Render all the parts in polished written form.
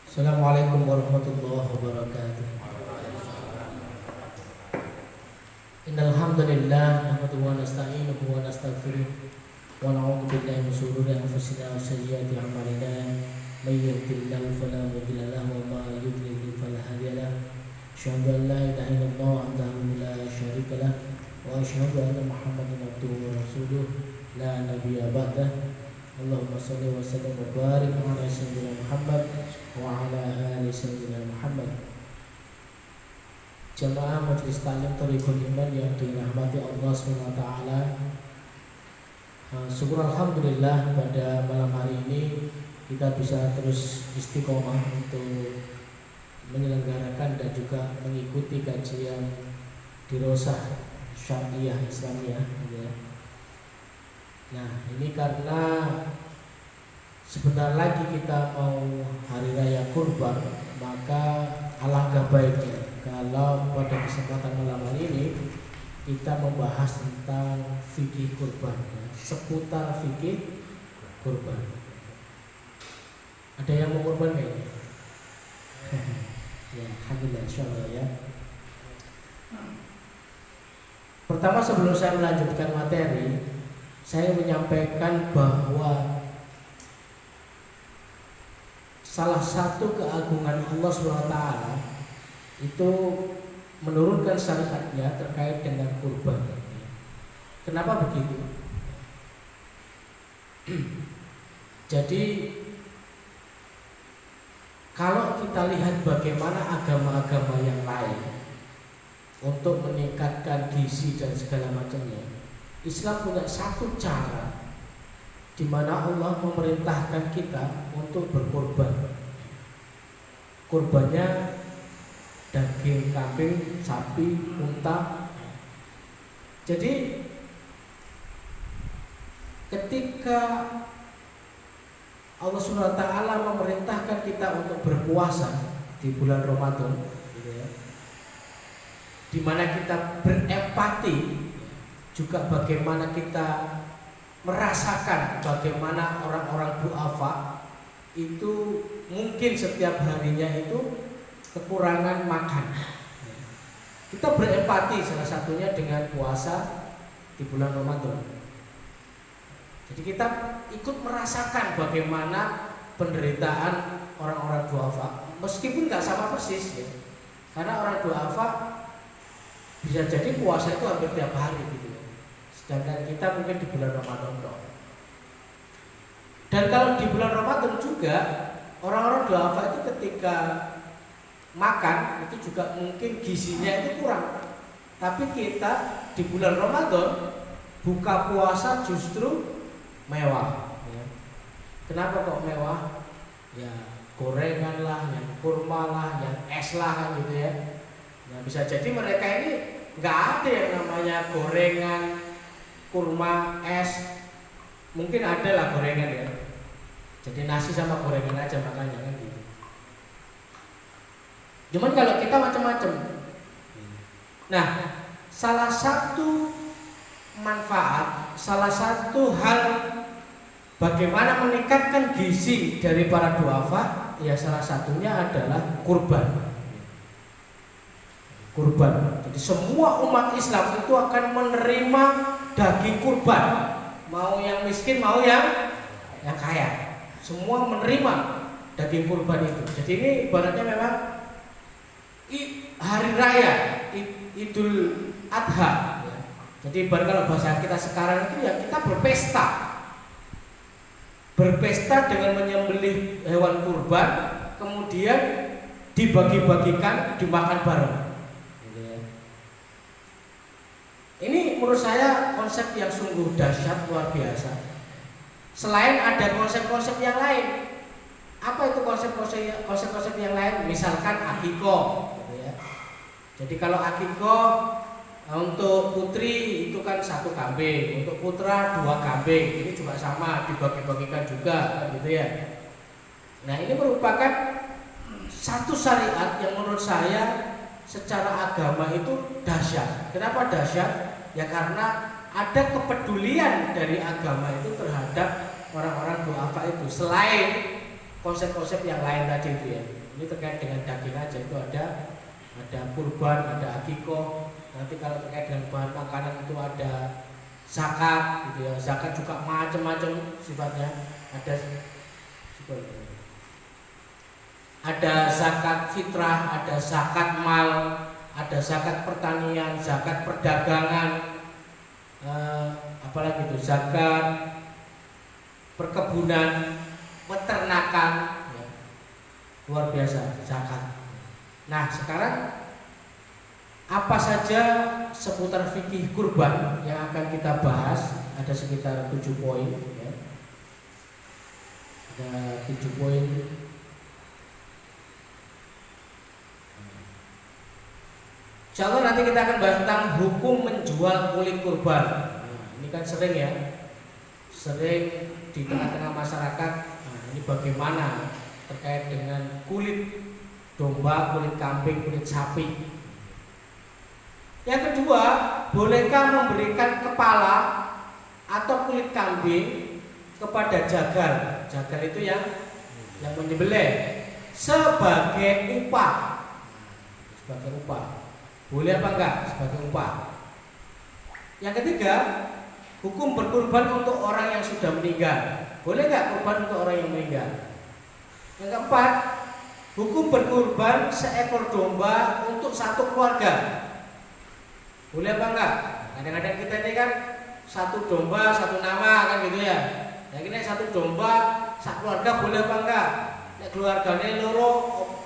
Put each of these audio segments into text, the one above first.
Assalamualaikum warahmatullahi wabarakatuh. Innal hamdalillah nahmaduhu wa nasta'inuhu wa nastaghfiruh wa na'udzu billahi min shururi anfusina wa sayyiati a'malina. May yahdihillahu fala mudilla lahu wa may yudlil fala hadiya lahu. Asyhadu an la ilaha illallah wahdahu la syarika lahu wa asyhadu anna Muhammadan abduhu wa rasuluh la nabiyya ba'dahu. Allahumma shalli wa sallim wa barik ala sayyidina Muhammad wa ala ali sayyidina Muhammad. Jamaah Majelis Taklim Thariqul Iman yang dirahmati Allah SWT, syukur alhamdulillah pada malam hari ini kita bisa terus istiqomah untuk menyelenggarakan dan juga mengikuti kajian Dirosah Syariah Islamiyah ya. Nah, ini karena sebentar lagi kita mau hari raya Kurban, maka alangkah baiknya kalau pada kesempatan malam hari ini kita membahas tentang fikih kurban, seputar fikih kurban. Ada yang mau kurban kayaknya? Ya, alhamdulillah, insyaallah ya. Pertama, sebelum saya melanjutkan materi, saya menyampaikan bahwa salah satu keagungan Allah SWT itu menurunkan syariatnya terkait dengan kurban. Kenapa begitu? Jadi kalau kita lihat bagaimana agama-agama yang lain untuk meningkatkan gizi dan segala macamnya, Islam punya satu cara di mana Allah memerintahkan kita untuk berkorban. Kurbannya daging kambing, sapi, unta. Jadi ketika Allah SWT memerintahkan kita untuk berpuasa di bulan Ramadan, gitu ya, di mana kita berempati, juga bagaimana kita merasakan bagaimana orang-orang du'afa itu mungkin setiap harinya itu kekurangan makan. Kita berempati salah satunya dengan puasa di bulan Ramadan. Jadi kita ikut merasakan bagaimana penderitaan orang-orang du'afa, meskipun nggak sama persis ya. Karena orang du'afa bisa jadi puasa itu hampir tiap hari gitu. Sedangkan kita mungkin di bulan Ramadan dong. Dan kalau di bulan Ramadan juga orang-orang du'afa itu ketika makan itu juga mungkin gizinya itu kurang. Tapi kita di bulan Ramadan buka puasa justru mewah ya. Kenapa kok mewah? Ya gorengan lah, yang kurma lah, yang es lah gitu ya. Nah bisa jadi mereka ini nggak ada yang namanya gorengan, kurma, es. Mungkin ada lah gorengan ya. Jadi nasi sama gorengan aja makanya kan gitu. Cuman kalau kita macam-macam. Nah, salah satu manfaat, salah satu hal bagaimana meningkatkan gizi dari para duafa, ya salah satunya adalah kurban. Kurban. Jadi semua umat Islam itu akan menerima daging kurban, mau yang miskin mau yang kaya, semua menerima daging kurban itu. Jadi ini ibaratnya memang hari raya Idul Adha. Jadi ibarat kalau bahasa kita sekarang itu ya kita berpesta dengan menyembelih hewan kurban, kemudian dibagi-bagikan, dimakan bareng. Ini menurut saya konsep yang sungguh dahsyat, luar biasa. Selain ada konsep-konsep yang lain, apa itu konsep-konsep yang lain? Misalkan akikoh, gitu ya. Jadi kalau akikoh untuk putri itu kan 1 kambing, untuk putra 2 kambing. Ini juga sama dibagi-bagikan juga, gitu ya. Nah ini merupakan satu syariat yang menurut saya secara agama itu dahsyat. Kenapa dahsyat? Ya karena ada kepedulian dari agama itu terhadap orang-orang du'afa itu. Selain konsep-konsep yang lain tadi itu ya. Ini terkait dengan daging aja itu ada kurban, ada akikoh. Nanti kalau terkait dengan bahan makanan itu ada zakat gitu ya. Zakat juga macam-macam sifatnya. Ada zakat fitrah, ada zakat mal, ada zakat pertanian, zakat perdagangan, apalagi itu zakat perkebunan, peternakan, ya. Luar biasa zakat. Nah sekarang apa saja seputar fikih kurban yang akan kita bahas, ada sekitar 7 poin ya. Ada 7 poin. Insyaallah nanti kita akan bahas tentang hukum menjual kulit kurban. Ini kan sering ya, sering di tengah-tengah masyarakat. Ini bagaimana terkait dengan kulit domba, kulit kambing, kulit sapi. Yang kedua, bolehkah memberikan kepala atau kulit kambing kepada jagal? Jagal itu yang menyembelih sebagai upah. Sebagai upah. Boleh apa enggak sebagai upah? Yang ketiga, hukum berkurban untuk orang yang sudah meninggal. Boleh enggak kurban untuk orang yang meninggal? Yang keempat, hukum berkurban seekor domba untuk satu keluarga. Boleh apa enggak? Kadang-kadang kita ini kan satu domba satu nama kan gitu ya. Yang ini satu domba satu keluarga boleh apa enggak? Nek keluarganya loro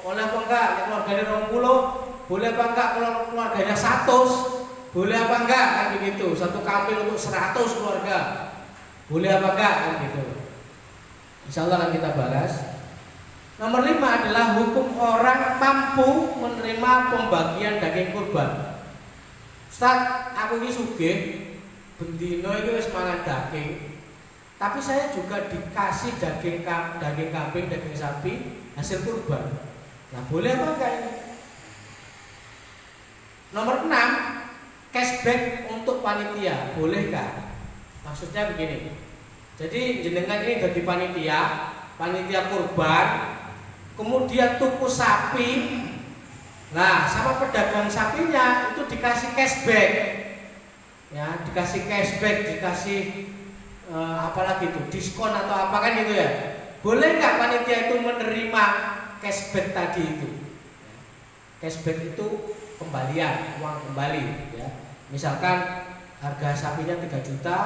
boleh apa enggak? Nek keluarganya 20 boleh apa enggak? Kalau keluarganya 100 boleh apa enggak? Kan begitu. Satu kambing untuk 100 keluarga boleh apa enggak? Kan gitu. Insyaallah akan kita bahas. Nomor 5 adalah hukum orang mampu menerima pembagian daging kurban. Ustaz, aku ini sugih, bendino itu wis mangan daging, tapi saya juga dikasih daging kambing, daging sapi hasil kurban. Nah, boleh apa enggak ini? Nomor 6, cashback untuk panitia, bolehkah? Maksudnya begini. Jadi jenengan ini dari panitia kurban, kemudian tuku sapi. Nah, sama pedagang sapinya itu dikasih cashback. Ya, dikasih cashback, dikasih apalagi itu, diskon atau apa kan gitu ya. Boleh nggak panitia itu menerima cashback tadi itu? Cashback itu kembalian, uang kembali ya. Misalkan harga sapinya 3 juta,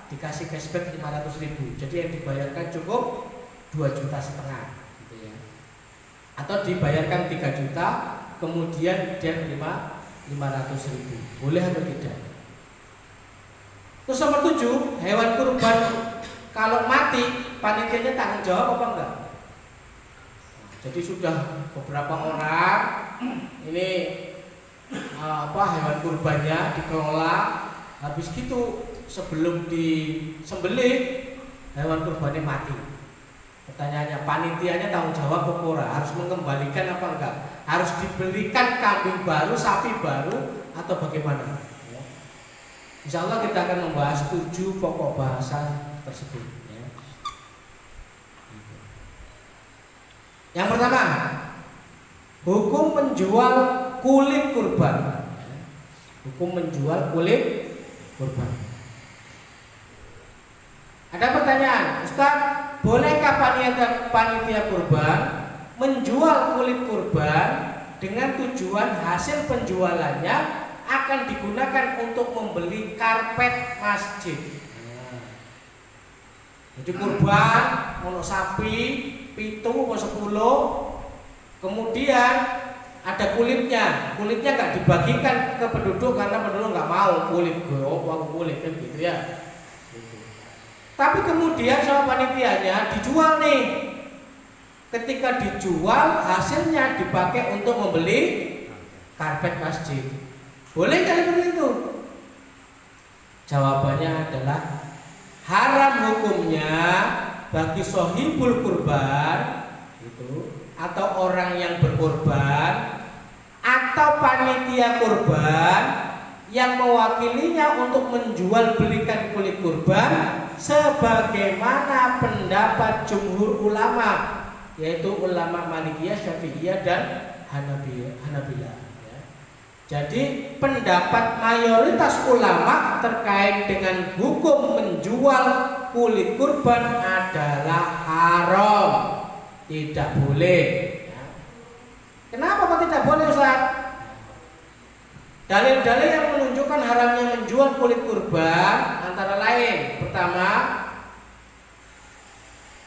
dikasih cashback 500.000. Jadi yang dibayarkan cukup 2,5 juta gitu ya. Atau dibayarkan 3 juta, kemudian dia menerima 500.000. Boleh atau tidak? Terus nomor 7, hewan kurban kalau mati panitianya tanggung jawab apa enggak? Jadi sudah beberapa orang ini hewan kurbannya dikelola, habis gitu sebelum disembelih hewan kurbannya mati. Pertanyaannya, panitianya tanggung jawab apa ora? Harus mengembalikan apa enggak? Harus dibelikan kambing baru, sapi baru, atau bagaimana? Insya Allah kita akan membahas 7 pokok bahasan tersebut ya. Yang pertama, hukum menjual kulit kurban. Hukum menjual kulit kurban. Ada pertanyaan, Ustaz, bolehkah panitia kurban menjual kulit kurban dengan tujuan hasil penjualannya akan digunakan untuk membeli karpet masjid? Jadi kurban, ono sapi, 7 atau 10, kemudian ada kulitnya nggak dibagikan ke penduduk karena penduduk nggak mau kulit kulit kan gitu ya. Tapi kemudian sama panitianya dijual nih. Ketika dijual hasilnya dipakai untuk membeli karpet masjid. Boleh nggak seperti itu? Jawabannya adalah haram hukumnya bagi sohibul kurban itu, atau orang yang berkurban atau panitia kurban yang mewakilinya untuk menjual belikan kulit kurban, sebagaimana pendapat jumhur ulama yaitu ulama Malikiyah, Syafi'iyah dan Hanabilah. Ya. Jadi pendapat mayoritas ulama terkait dengan hukum menjual kulit kurban adalah haram, tidak boleh. Ya. Kenapa kok tidak boleh, Ustaz? Dalil-dalil yang menunjukkan haramnya menjual kulit kurban antara lain, pertama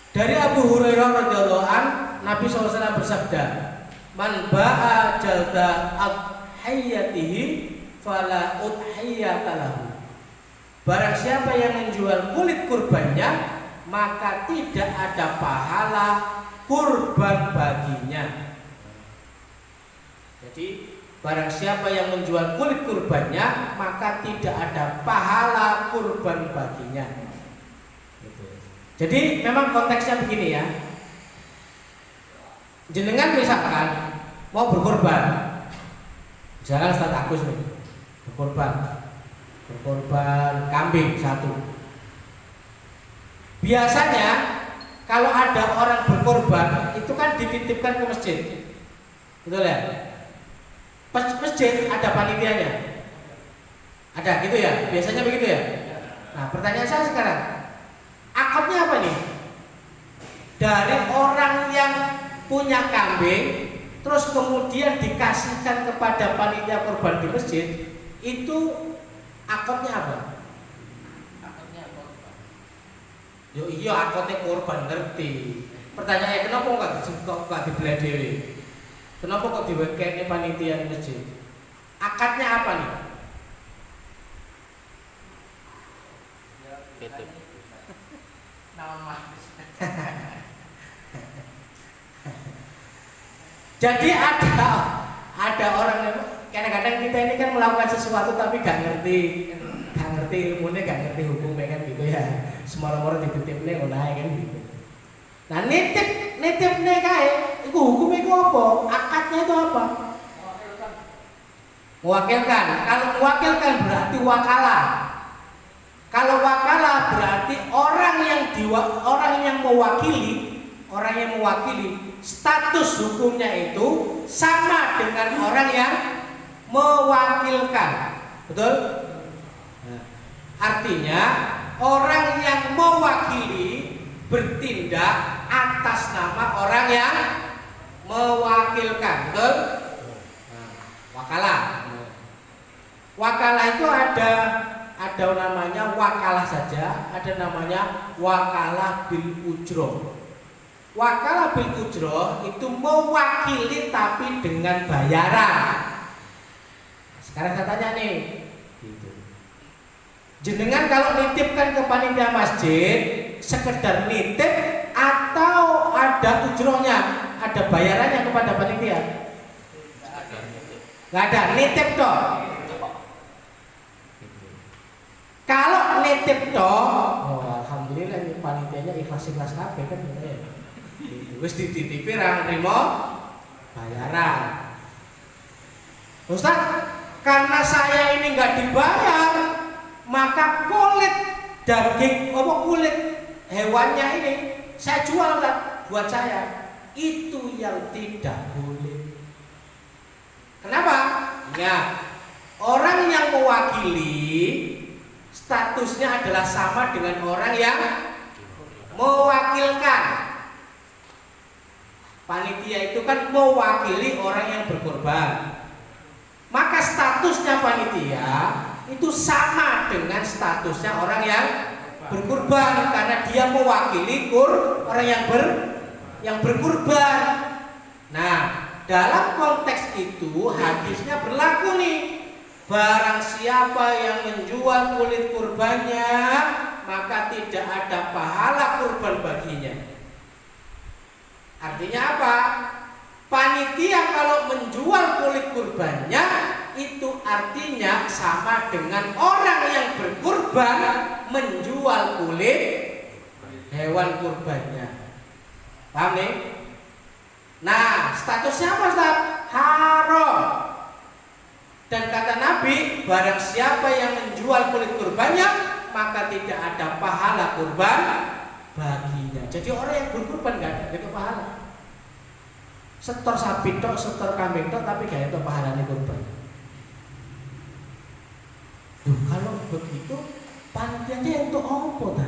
dari Abu Hurairah radhiyallahu an, Nabi SAW bersabda, "Man ba'a jalda adhiyatihi fala udhiyata lahu." Barang siapa yang menjual kulit kurbannya, maka tidak ada pahala kurban baginya. Jadi barang siapa yang menjual kulit kurbannya, maka tidak ada pahala kurban baginya. Jadi memang konteksnya begini ya. Jenengan misalkan mau berkorban, misalkan Ustaz Agus nih, berkorban kambing satu. Biasanya kalau ada orang berkorban itu kan dititipkan ke masjid, betul ya? Masjid ada panitianya, ada gitu ya, biasanya begitu ya. Nah pertanyaan saya sekarang, akadnya apa nih? Dari orang yang punya kambing, terus kemudian dikasihkan kepada panitia korban di masjid, itu akadnya apa? Akadnya apa? Yo iya akadnya korban, ngerti. Pertanyaannya kenapa kok dibelah dewe? Kenapa kok diwekeni panitia di masjid? Akadnya apa nih? Betul. Jadi ada orang yang kadang-kadang kita ini kan melakukan sesuatu tapi gak ngerti ilmunya, gak ngerti hukumnya kan gitu ya. Semua-semua dititipnya ngono kan gitu. Nah nitipnya kae iku hukumnya iku apa? Akadnya itu apa? Mewakilkan. Kalau mewakilkan berarti wakalah. Kalau wakalah berarti orang yang mewakili status hukumnya itu sama dengan orang yang mewakilkan. Betul? Nah, artinya orang yang mewakili bertindak atas nama orang yang mewakilkan. Betul? Nah, wakalah. Wakalah itu ada namanya wakalah saja, ada namanya wakalah bil ujroh. Wakalah bil ujroh itu mewakili tapi dengan bayaran. Sekarang saya tanya nih, gitu. Jenengan kalau nitipkan ke panitia masjid, sekedar nitip atau ada ujrohnya, ada bayarannya kepada panitia? Nggak ada, nitip toh. Kalau nitip toh, oh, alhamdulillah ini panitianya ikhlas-ikhlas kabeh kan ya. Wis dititipi ra nrimo bayaran. Ustaz, karena saya ini nggak dibayar, maka kulit hewannya ini saya jual buat saya. Itu yang tidak boleh. Kenapa? Ya, orang yang mewakili statusnya adalah sama dengan orang yang mewakilkan. Panitia itu kan mewakili orang yang berkorban. Maka statusnya panitia itu sama dengan statusnya orang yang berkorban karena dia mewakili orang yang berkorban. Nah, dalam konteks itu hadisnya berlaku nih. Barang siapa yang menjual kulit kurbannya, maka tidak ada pahala kurban baginya. Artinya apa? Panitia kalau menjual kulit kurbannya, itu artinya sama dengan orang yang berkurban menjual kulit hewan kurbannya. Paham nih? Nah, statusnya apa, Ustaz? Haram. Dan kata Nabi, barang siapa yang menjual kulit kurbannya, maka tidak ada pahala kurban baginya. Jadi orang yang berkurban gak ada gitu pahala. Setor sapi tok, setor kambing tok, tapi gak entuk pahalane kurban. Duh, kalau begitu panitianya untuk apa ta?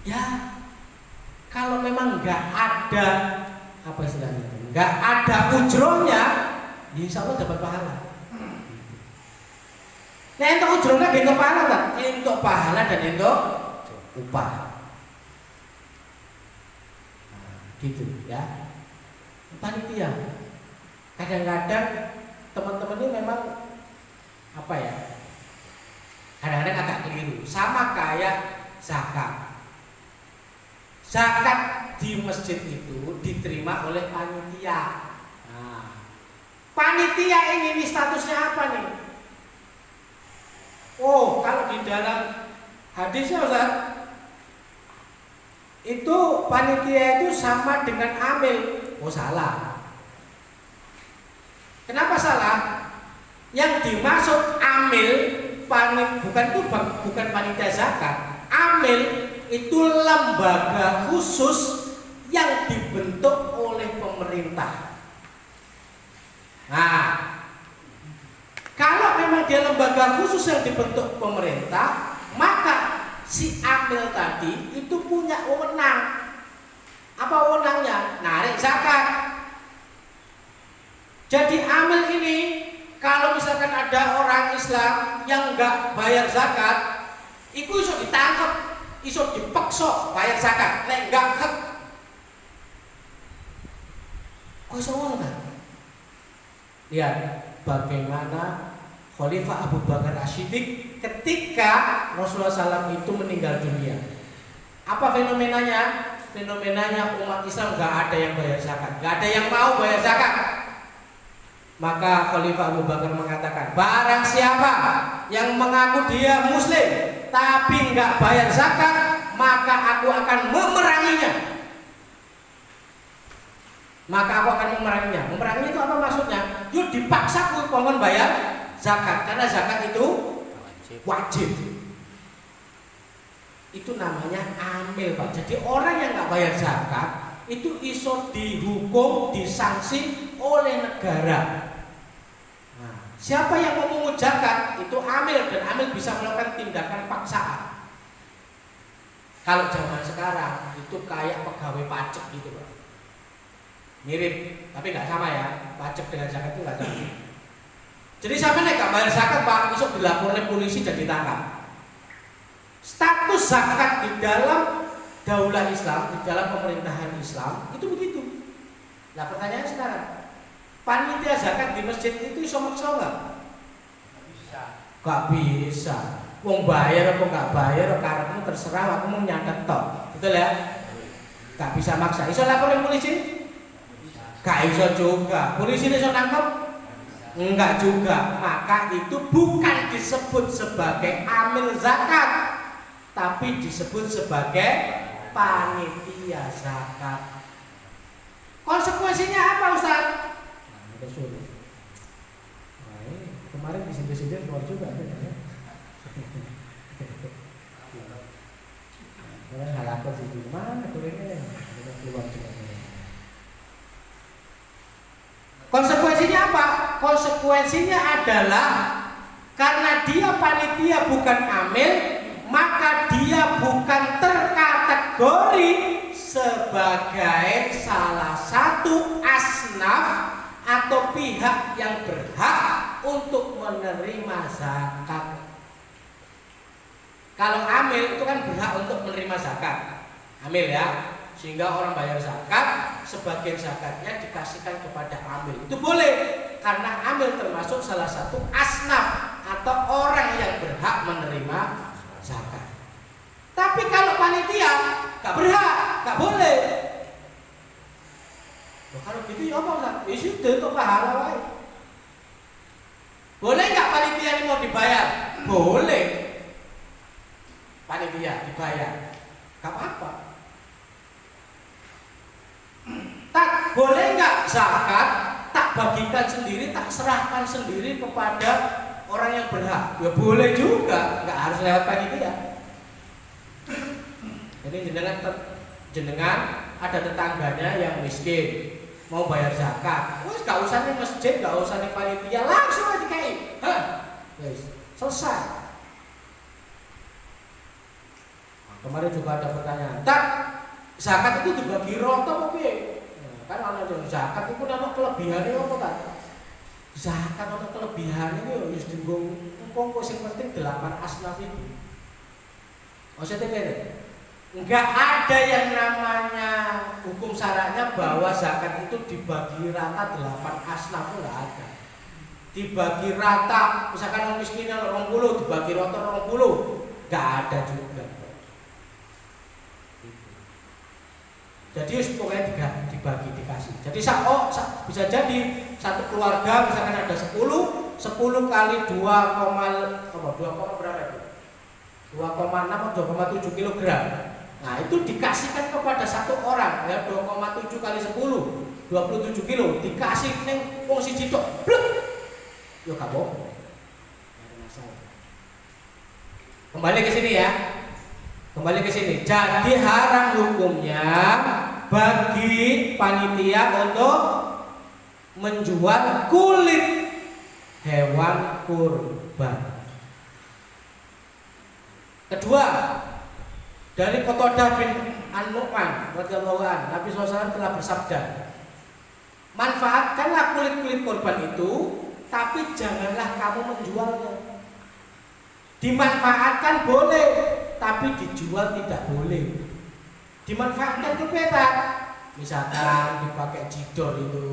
Ya, kalau memang nggak ada apa istilahnya, nggak ada ujrohnya, ya insya Allah dapat pahala. Nah, untuk ujrohnya untuk pahala tak? Untuk pahala dan untuk upah. Nah, gitu ya. Panitia. Kadang-kadang teman-teman ini memang apa ya? Kadang-kadang agak keliru. Sama kayak zakat. Zakat di masjid itu diterima oleh panitia. Nah, panitia ini statusnya apa nih? Oh, kalau di dalam hadisnya Ustaz, itu panitia itu sama dengan amil. Oh, salah. Kenapa salah? Yang dimaksud amil bukan panitia zakat. Amil itu lembaga khusus yang dibentuk oleh pemerintah. Nah, kalau memang dia lembaga khusus yang dibentuk pemerintah, maka si amil tadi itu punya wewenang. Apa wewenangnya? Narik zakat. Jadi amil ini, kalau misalkan ada orang Islam yang enggak bayar zakat, itu bisa ditangkap, iso dipaksa bayar zakat, nek enggak hak. Kok iso ngono ta? Lihat bagaimana Khalifah Abu Bakar As-Siddiq ketika Rasulullah SAW itu meninggal dunia. Apa fenomenanya? Fenomenanya umat Islam enggak ada yang bayar zakat, enggak ada yang mau bayar zakat. Maka Khalifah Abu Bakar mengatakan, barang siapa yang mengaku dia muslim tapi enggak bayar zakat, maka aku akan memeranginya. Memeranginya itu apa maksudnya? Yuk dipaksa aku kongkon bayar zakat, karena zakat itu wajib. Itu namanya amil, Pak. Jadi orang yang enggak bayar zakat itu iso dihukum, disanksi oleh negara. Nah, siapa yang mau memungut zakat itu amil, dan amil bisa melakukan tindakan paksaan. Kalau zaman sekarang itu kayak pegawai pajak gitu, Pak. Mirip, tapi nggak sama ya. Pajak dengan zakat itu nggak sama. Jadi sampai nggak bayar zakat, Pak, besok dilaporkan polisi dan ditangkap. Status zakat di dalam daulah Islam, di dalam pemerintahan Islam itu begitu. Nah, pertanyaannya sekarang, panitia zakat di masjid itu iso maksa nggak? Gak bisa. Wong bayar apa nggak bayar, karena terserah, aku mau nyatet tok, betul ya? Gak bisa maksa. Iso laporin polisi? Gak iso juga. Polisi iso nangkep? Enggak juga. Maka itu bukan disebut sebagai amil zakat, tapi disebut sebagai panitia zakat. Konsekuensinya apa, Ustaz? Nah, kita suruh. Nah, ini kemarin di sini keluar juga ya. Kalian halapan sih di mana kulitnya? Kita keluar juga. Konsekuensinya apa? Konsekuensinya adalah karena dia panitia bukan amil, maka dia bukan terkategori sebagai salah satu asnaf atau pihak yang berhak untuk menerima zakat. Kalau amil itu kan berhak untuk menerima zakat, amil ya, sehingga orang bayar zakat, sebagian zakatnya dikasihkan kepada amil. Itu boleh, karena amil termasuk salah satu asnaf atau orang yang berhak menerima zakat. Tapi kalau panitia gak berhak, gak boleh. Loh, kalau gitu ya apa Ustaz? Ya sudah, untuk pahala wae. Boleh nggak panitia ini mau dibayar? Boleh. Panitia dibayar, gak apa-apa. Tak boleh nggak zakat tak bagikan sendiri, tak serahkan sendiri kepada orang yang berhak? Ya boleh juga, nggak harus lewat panitia. Jadi jenengan ada tetangganya yang miskin, mau bayar zakat, wes gak usah nih masjid, gak usah nih panitia, langsung aja kayak, wes selesai. Kemarin juga ada pertanyaan, tak zakat itu dibagi rata apa piye? Kan ana zakat itu nama kelebihannya apa kan? Zakat ana kelebihannya yo wis dienggo engko sing penting 8 asnaf itu. Maksudnya ngene. Enggak ada yang namanya hukum syaratnya bahwa zakat itu dibagi rata 8 asnaf, enggak ada. Dibagi rata, misalkan orang miskin 20 dibagi rata 20, enggak ada juga. Jadi pokoknya dibagi dikasih. Jadi bisa jadi satu keluarga misalkan ada 10 kali 2, berapa itu? 2,6 atau 2,7 kilogram. Nah itu dikasihkan kepada satu orang ya 2,7 kali 10 27 kilo dikasih neng wong siji tok. Yo gak apa-apa. Kembali ke sini ya. Kembali ke sini. Jadi haram hukumnya bagi panitia untuk menjual kulit hewan kurban. Kedua, dari Qatadah bin An-Nu'man radhiyallahu anhu, Nabi SAW telah bersabda, manfaatkanlah kulit-kulit kurban itu, tapi janganlah kamu menjualnya. Dimanfaatkan boleh, tapi dijual tidak boleh. Dimanfaatkan ke peta, misalkan dipakai jidor itu,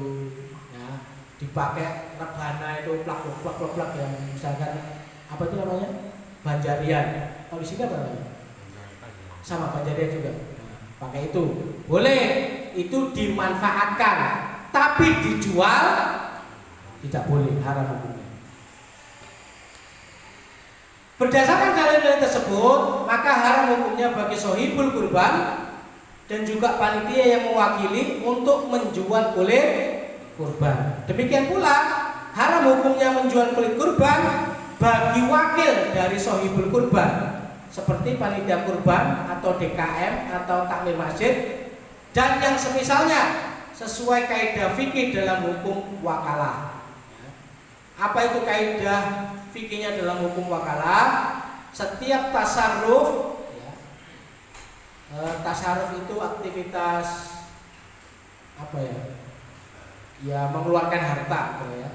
ya, dipakai rebana itu plak yang misalkan apa itu namanya banjarian. Kalau di sini apa namanya? Sama banjarian juga. Pakai itu boleh, itu dimanfaatkan, tapi dijual tidak boleh, haram hukumnya. Berdasarkan dalil tersebut, maka haram hukumnya bagi sohibul kurban dan juga panitia yang mewakili untuk menjual kulit kurban. Demikian pula haram hukumnya menjual kulit kurban bagi wakil dari sohibul kurban, seperti panitia kurban atau DKM atau takmir masjid dan yang semisalnya, sesuai kaidah fikih dalam hukum wakalah. Apa itu kaidah fikihnya dalam hukum wakalah? Setiap tasarruf, tasarruf itu aktivitas apa ya? Ya mengeluarkan harta, gitu ya.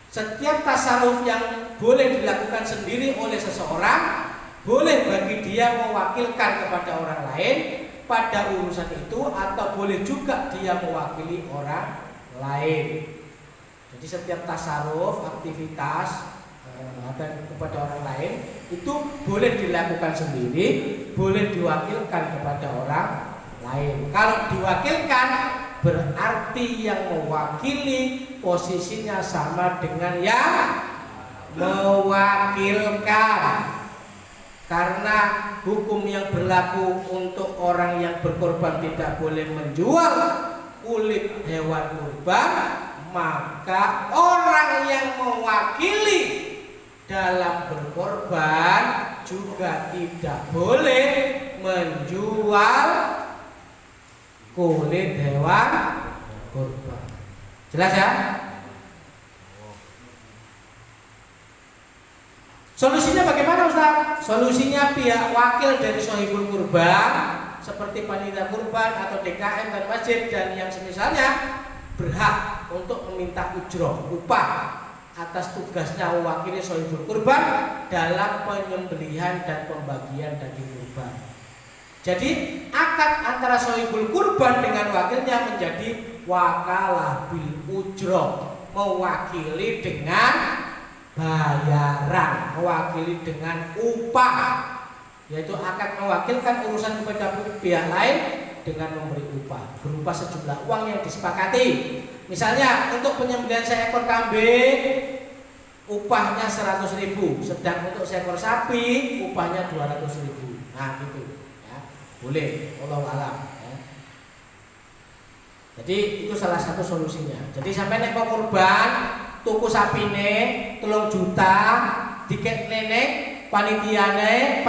Setiap tasarruf yang boleh dilakukan sendiri oleh seseorang, boleh bagi dia mewakilkan kepada orang lain pada urusan itu, atau boleh juga dia mewakili orang lain. Jadi setiap tasarruf, aktivitas kepada orang lain itu boleh dilakukan sendiri, boleh diwakilkan kepada orang lain. Kalau diwakilkan berarti yang mewakili posisinya sama dengan yang mewakilkan. Karena hukum yang berlaku untuk orang yang berkorban tidak boleh menjual kulit hewan kurban, maka orang yang mewakili dalam berkorban juga tidak boleh menjual kulit hewan kurban. Jelas ya? Solusinya bagaimana Ustaz? Solusinya pihak wakil dari sohibul kurban seperti panitia kurban atau DKM dan masjid dan yang semisalnya berhak untuk meminta ujroh, upah atas tugasnya mewakili sohibul kurban dalam penyembelihan dan pembagian daging kurban. Jadi akad antara sohibul kurban dengan wakilnya menjadi wakalah bil ujroh, mewakili dengan bayaran, mewakili dengan upah, yaitu akan mewakilkan urusan kepada pihak lain dengan memberi upah berupa sejumlah uang yang disepakati. Misalnya untuk penyembelihan seekor kambing upahnya 100.000, sedang untuk seekor sapi upahnya 200.000. Nah gitu ya, boleh, wallahu alam ya. Jadi itu salah satu solusinya. Jadi sampai nek kurban tuku sapine 3 juta dikek nenek panitiane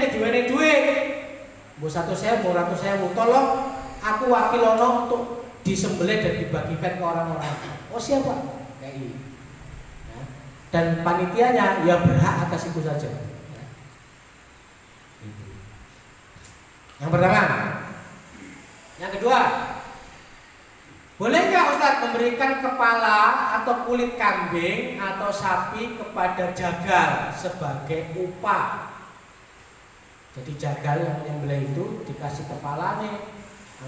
diwene duit. Mbok 100.000, 200.000, tolong aku wakilono untuk disembelih dan dibagikan ke orang-orang. Oh siapa? KI. Ya. Dan panitianya ya berhak atas itu saja. Ya. Itu. Yang pertama. Yang kedua, boleh nggak Ustadz memberikan kepala atau kulit kambing atau sapi kepada jagal sebagai upah? Jadi jagal yang menyembelih itu dikasih kepalanya,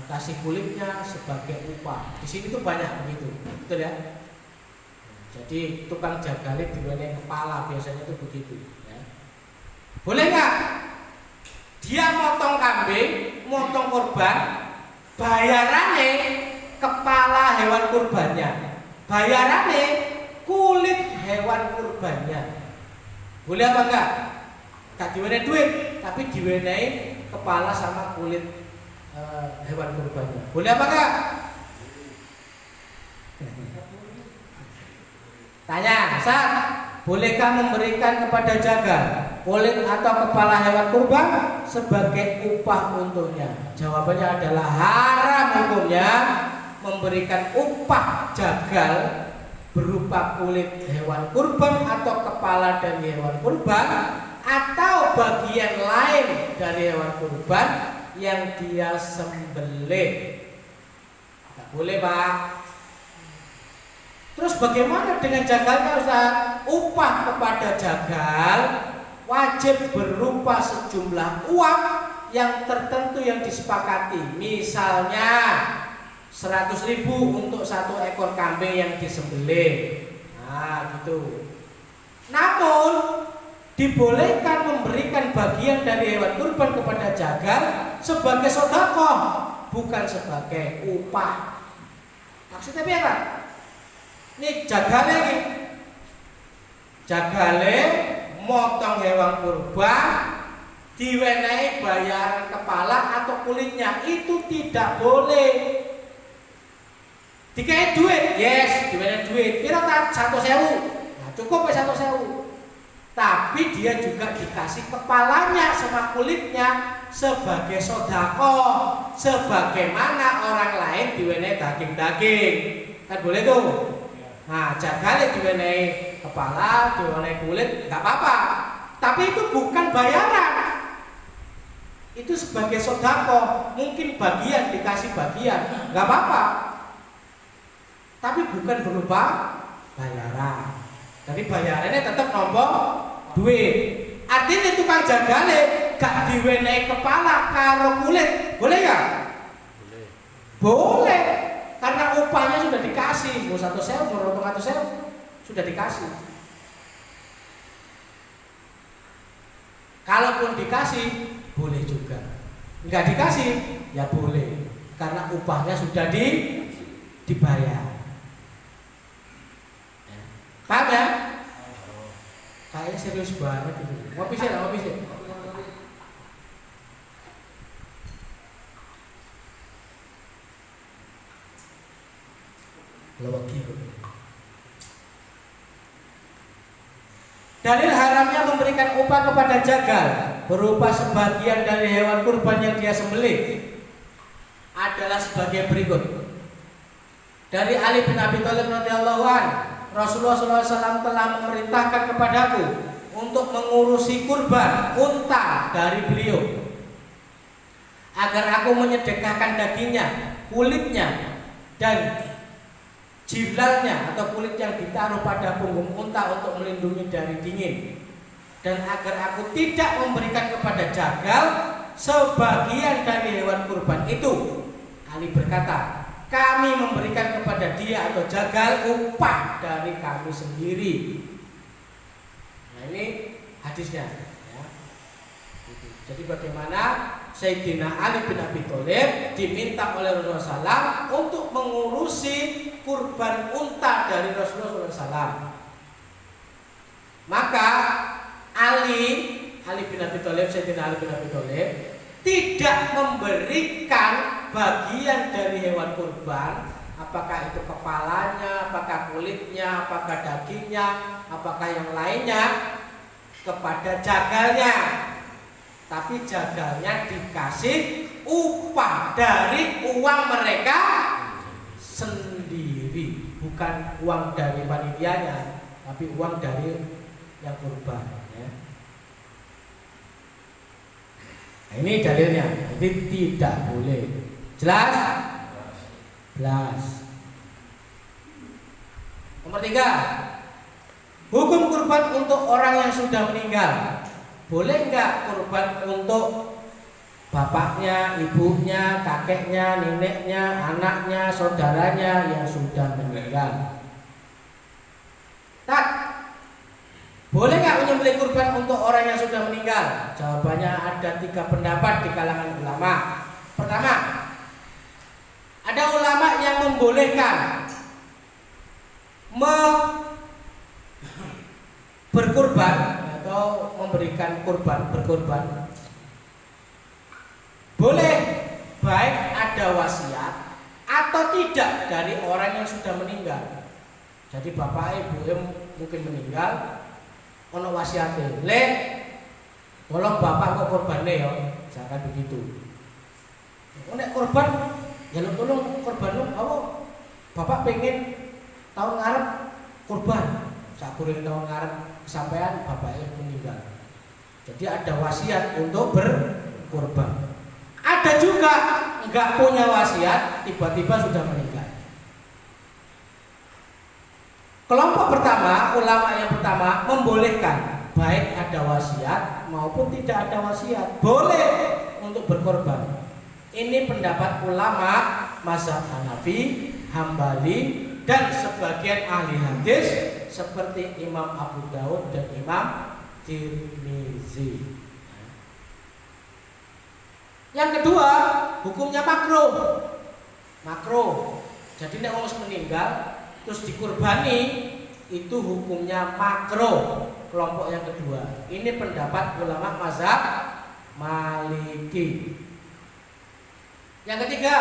kasih kulitnya sebagai upah. Di sini tuh banyak begitu, betul ya? Jadi tukang jagalnya diwenehi kepala, biasanya itu begitu. Ya. Boleh nggak? Dia motong kambing, motong kurban, bayarannya kepala hewan kurbannya, bayarannya kulit hewan kurbannya. Boleh apa enggak? Gak diwenehi duit, tapi diwenehi kepala sama kulit hewan kurbannya. Boleh apa enggak? Tanya, Ustaz, bolehkah memberikan kepada jagal kulit atau kepala hewan kurban sebagai upah untuknya? Jawabannya adalah haram hukumnya memberikan upah jagal berupa kulit hewan kurban atau kepala dari hewan kurban atau bagian lain dari hewan kurban yang dia sembelih. Tidak boleh, Pak. Terus bagaimana dengan jagalnya, Ustaz? Upah kepada jagal wajib berupa sejumlah uang yang tertentu yang disepakati. Misalnya 100.000 untuk satu ekor kambing yang disembelih. Nah, gitu. Namun dibolehkan memberikan bagian dari hewan kurban kepada jagal sebagai sedekah, bukan sebagai upah. Maksudnya apa? Ini jagale ini. Jagale motong hewan kurban diwenehi bayaran kepala atau kulitnya, itu tidak boleh. Dikai duit, yes, diwenehi duit. Piro ta? 100.000. Nah, cukup 100.000. Tapi dia juga dikasih kepalanya sama kulitnya sebagai sedekah, sebagaimana orang lain diwenehi daging-daging. Kan boleh tuh. Nah, jagalnya diwenehi kepala, diwenehi kulit, nggak apa-apa. Tapi itu bukan bayaran. Itu sebagai sedekah, mungkin bagian dikasih bagian, nggak apa-apa. Tapi bukan berupa bayaran. Jadi bayarannya tetap nombor duit. Artinya tukang jagale gak diwenehi kepala karo kulit, boleh nggak? Boleh. Boleh. Karena upahnya sudah dikasih, mau 100.000, mau 200.000 sudah dikasih. Kalaupun dikasih, boleh juga. Enggak dikasih, ya boleh. Karena upahnya sudah dibayar. Paham ya? Kayaknya serius banget itu. Ngopi sih, ngopi sih. Dalil haramnya memberikan upah kepada jagal berupa sebagian dari hewan kurban yang dia sembelih adalah sebagai berikut. Dari Ali bin Abi Thalib radhiyallahu anhu, Rasulullah SAW telah memerintahkan kepadaku untuk mengurusi kurban unta dari beliau, agar aku menyedekahkan dagingnya, kulitnya, dan jilalnya atau kulit yang ditaruh pada punggung unta untuk melindungi dari dingin, dan agar aku tidak memberikan kepada jagal sebagian dari hewan kurban itu. Ali berkata, kami memberikan kepada dia atau jagal upah dari kami sendiri. Nah, ini hadisnya ya. Jadi bagaimana Sayyidina Ali bin Abi Thalib diminta oleh Rasulullah SAW untuk mengurusi kurban unta dari Rasulullah SAW. Maka Ali bin Abi Thalib, Sayyidina Ali bin Abi Thalib tidak memberikan bagian dari hewan kurban, apakah itu kepalanya, apakah kulitnya, apakah dagingnya, apakah yang lainnya, kepada jagalnya. Tapi jagalnya dikasih upah dari uang mereka sendiri, bukan uang dari panitianya, tapi uang dari yang kurban. Ya. Nah, ini dalilnya, jadi tidak boleh. Jelas? Jelas. Nomor 3, hukum kurban untuk orang yang sudah meninggal. Boleh enggak kurban untuk bapaknya, ibunya, kakeknya, neneknya, anaknya, saudaranya yang sudah meninggal? Tak. Boleh nggak menyembelih kurban untuk orang yang sudah meninggal? Jawabannya ada 3 pendapat di kalangan ulama. Pertama, ada ulama yang membolehkan berkurban atau memberikan berkurban. Boleh baik ada wasiat atau tidak dari orang yang sudah meninggal. Jadi bapak ibu mungkin meninggal, ono wasiate, le tolong bapak kok korbane ya, jangan begitu. Nek korban, ya lo tolong korban lo, bapak pengen tahun ngarep korban, sakurang tahun ngarep kesampaian bapaknya meninggal. Jadi ada wasiat untuk berkorban. Ada juga enggak punya wasiat, tiba-tiba sudah meninggal. Kelompok pertama, ulama yang pertama membolehkan baik ada wasiat maupun tidak ada wasiat, boleh untuk berkorban. Ini pendapat ulama mazhab Hanafi, Hambali, dan sebagian ahli hadis seperti Imam Abu Daud dan Imam Tirmizi. Yang kedua, hukumnya makruh. Makruh. Jadi nek wong meninggal terus dikurbani, itu hukumnya makruh. Kelompok yang kedua. Ini pendapat ulama mazhab Maliki. Yang ketiga,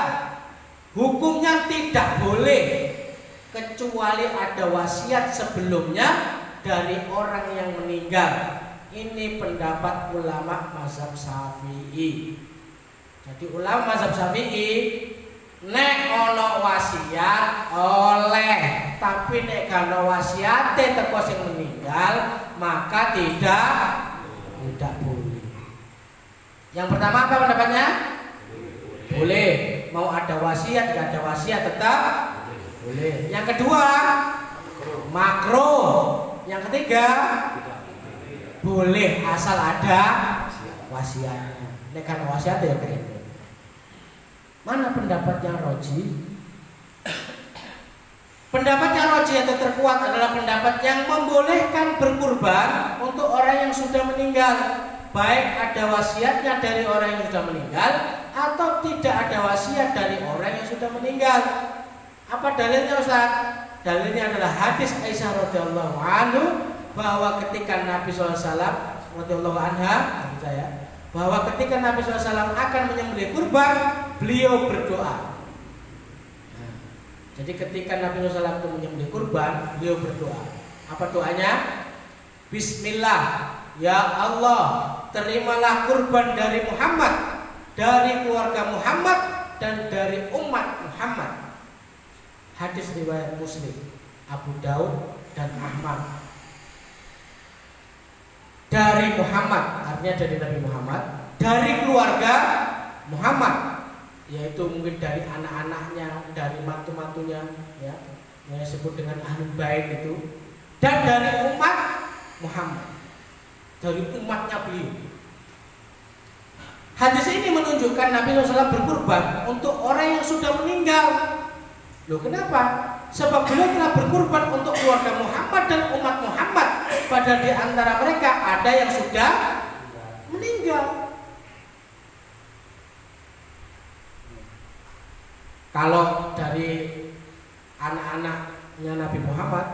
hukumnya tidak boleh kecuali ada wasiat sebelumnya dari orang yang meninggal. Ini pendapat ulama mazhab Syafi'i. Jadi ulama mazhab Syafi'i, nek ono wasiat oleh, tapi nek kana wasiate teko sing meninggal maka tidak boleh. Yang pertama apa pendapatnya? Boleh. Mau ada wasiat, enggak ada wasiat tetap boleh. Yang kedua, makruh. Yang ketiga, boleh asal ada wasiatnya. Nek kana wasiat ya keren. Mana pendapat yang roji? Pendapat yang roji atau terkuat adalah pendapat yang membolehkan berkurban untuk orang yang sudah meninggal, baik ada wasiatnya dari orang yang sudah meninggal atau tidak ada wasiat dari orang yang sudah meninggal. Apa dalilnya Ustaz? Dalilnya adalah hadis Aisyah radhiyallahu anhu bahwa ketika Nabi SAW radhiyallahu anha, bahwa ketika Nabi SAW akan menyembelih kurban, beliau berdoa. Nah, jadi ketika Nabi SAW itu menyembelih kurban, beliau berdoa. Apa doanya? Bismillah, ya Allah, terimalah kurban dari Muhammad, dari keluarga Muhammad, dan dari umat Muhammad. Hadis riwayat Muslim, Abu Daud, dan Ahmad. Dari Muhammad, artinya dari Nabi Muhammad, dari keluarga Muhammad, yaitu mungkin dari anak-anaknya, dari mantu-mantunya, ya, yang disebut dengan ahlul bait itu, dan dari umat Muhammad, dari umatnya beliau. Hadis ini menunjukkan Nabi SAW berkurban untuk orang yang sudah meninggal. Loh, kenapa? Sebab beliau telah berkurban untuk keluarga Muhammad dan umat Muhammad. Padahal di antara mereka ada yang sudah meninggal. Kalau dari anak-anaknya Nabi Muhammad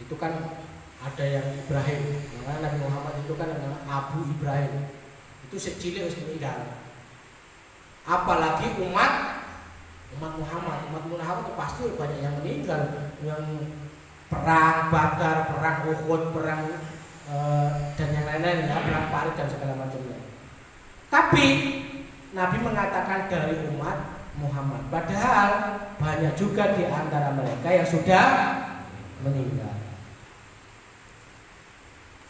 itu kan ada yang Ibrahim. Karena Nabi Muhammad itu kan adalah Abu Ibrahim. Itu cilik harus meninggal. Apalagi umat Muhammad itu pasti banyak yang meninggal, yang perang Badar, perang Uhud, perang dan yang lain-lain, ya, perang Paris dan segala macamnya. Tapi Nabi mengatakan dari umat Muhammad. Padahal banyak juga di antara mereka yang sudah meninggal.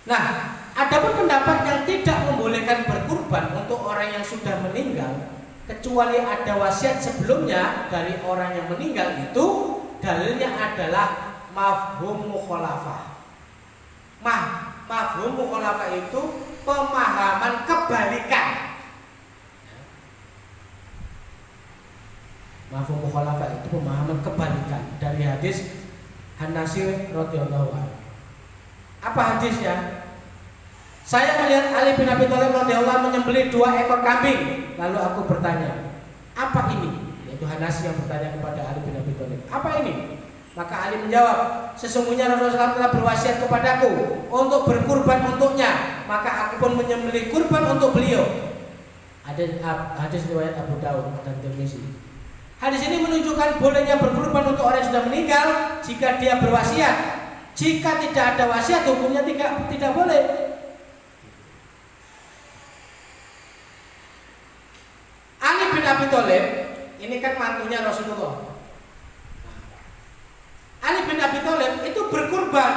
Nah, adapun pendapat yang tidak membolehkan berkurban untuk orang yang sudah meninggal, kecuali ada wasiat sebelumnya dari orang yang meninggal, itu dalilnya adalah mafhum mukhalafah. Mafhum mukhalafah itu pemahaman kebalikan. Mafhum mukhalafah itu pemahaman kebalikan dari hadis Hanasir radhiyallahu anhu. Apa hadisnya? Saya melihat Ali bin Abi Thalib radhiyallahu anhu menyembelih 2 ekor kambing. Lalu aku bertanya, apa ini? Yaitu Hanasir yang bertanya kepada Ali bin Abi Thalib, apa ini? Maka Ali menjawab, sesungguhnya Rasulullah SAW telah berwasiat kepadaku untuk berkurban untuknya, maka aku pun menyembelih kurban untuk beliau. Ada hadis riwayat Abu Daud dan Tirmizi. Hadis ini menunjukkan bolehnya berkurban untuk orang yang sudah meninggal jika dia berwasiat. Jika tidak ada wasiat, hukumnya tidak boleh. Ali bin Abi Thalib ini kan mantunya Rasulullah. Ali bin Abi Thalib itu berkurban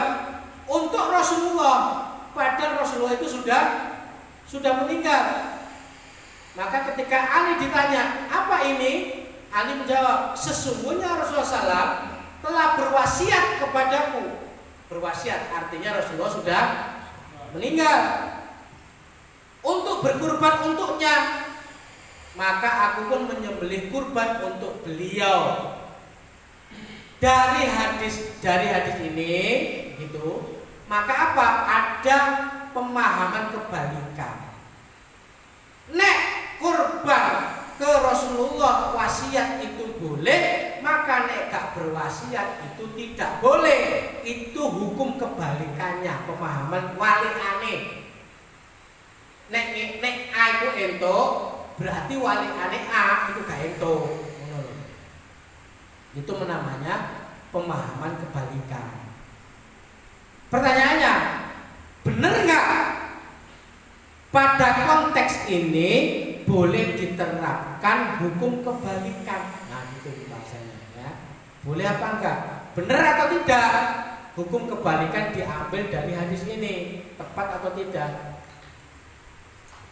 untuk Rasulullah, padahal Rasulullah itu sudah meninggal. Maka ketika Ali ditanya, apa ini? Ali menjawab, sesungguhnya Rasulullah SAW telah berwasiat kepadaku. Berwasiat artinya Rasulullah sudah meninggal untuk berkurban untuknya. Maka aku pun menyembelih kurban untuk beliau. Dari hadis ini gitu, maka apa? Ada pemahaman kebalikan. Nek kurban ke Rasulullah wasiat itu boleh, maka nek gak berwasiat itu tidak boleh. Itu hukum kebalikannya, pemahaman wali aneh. Nek A itu ento, berarti wali aneh A itu gak ento. Itu namanya pemahaman kebalikan. Pertanyaannya, benar nggak pada konteks ini boleh diterapkan hukum kebalikan? Nah, itu bahasanya ya. Boleh apa enggak? Benar atau tidak? Hukum kebalikan diambil dari hadis ini, tepat atau tidak?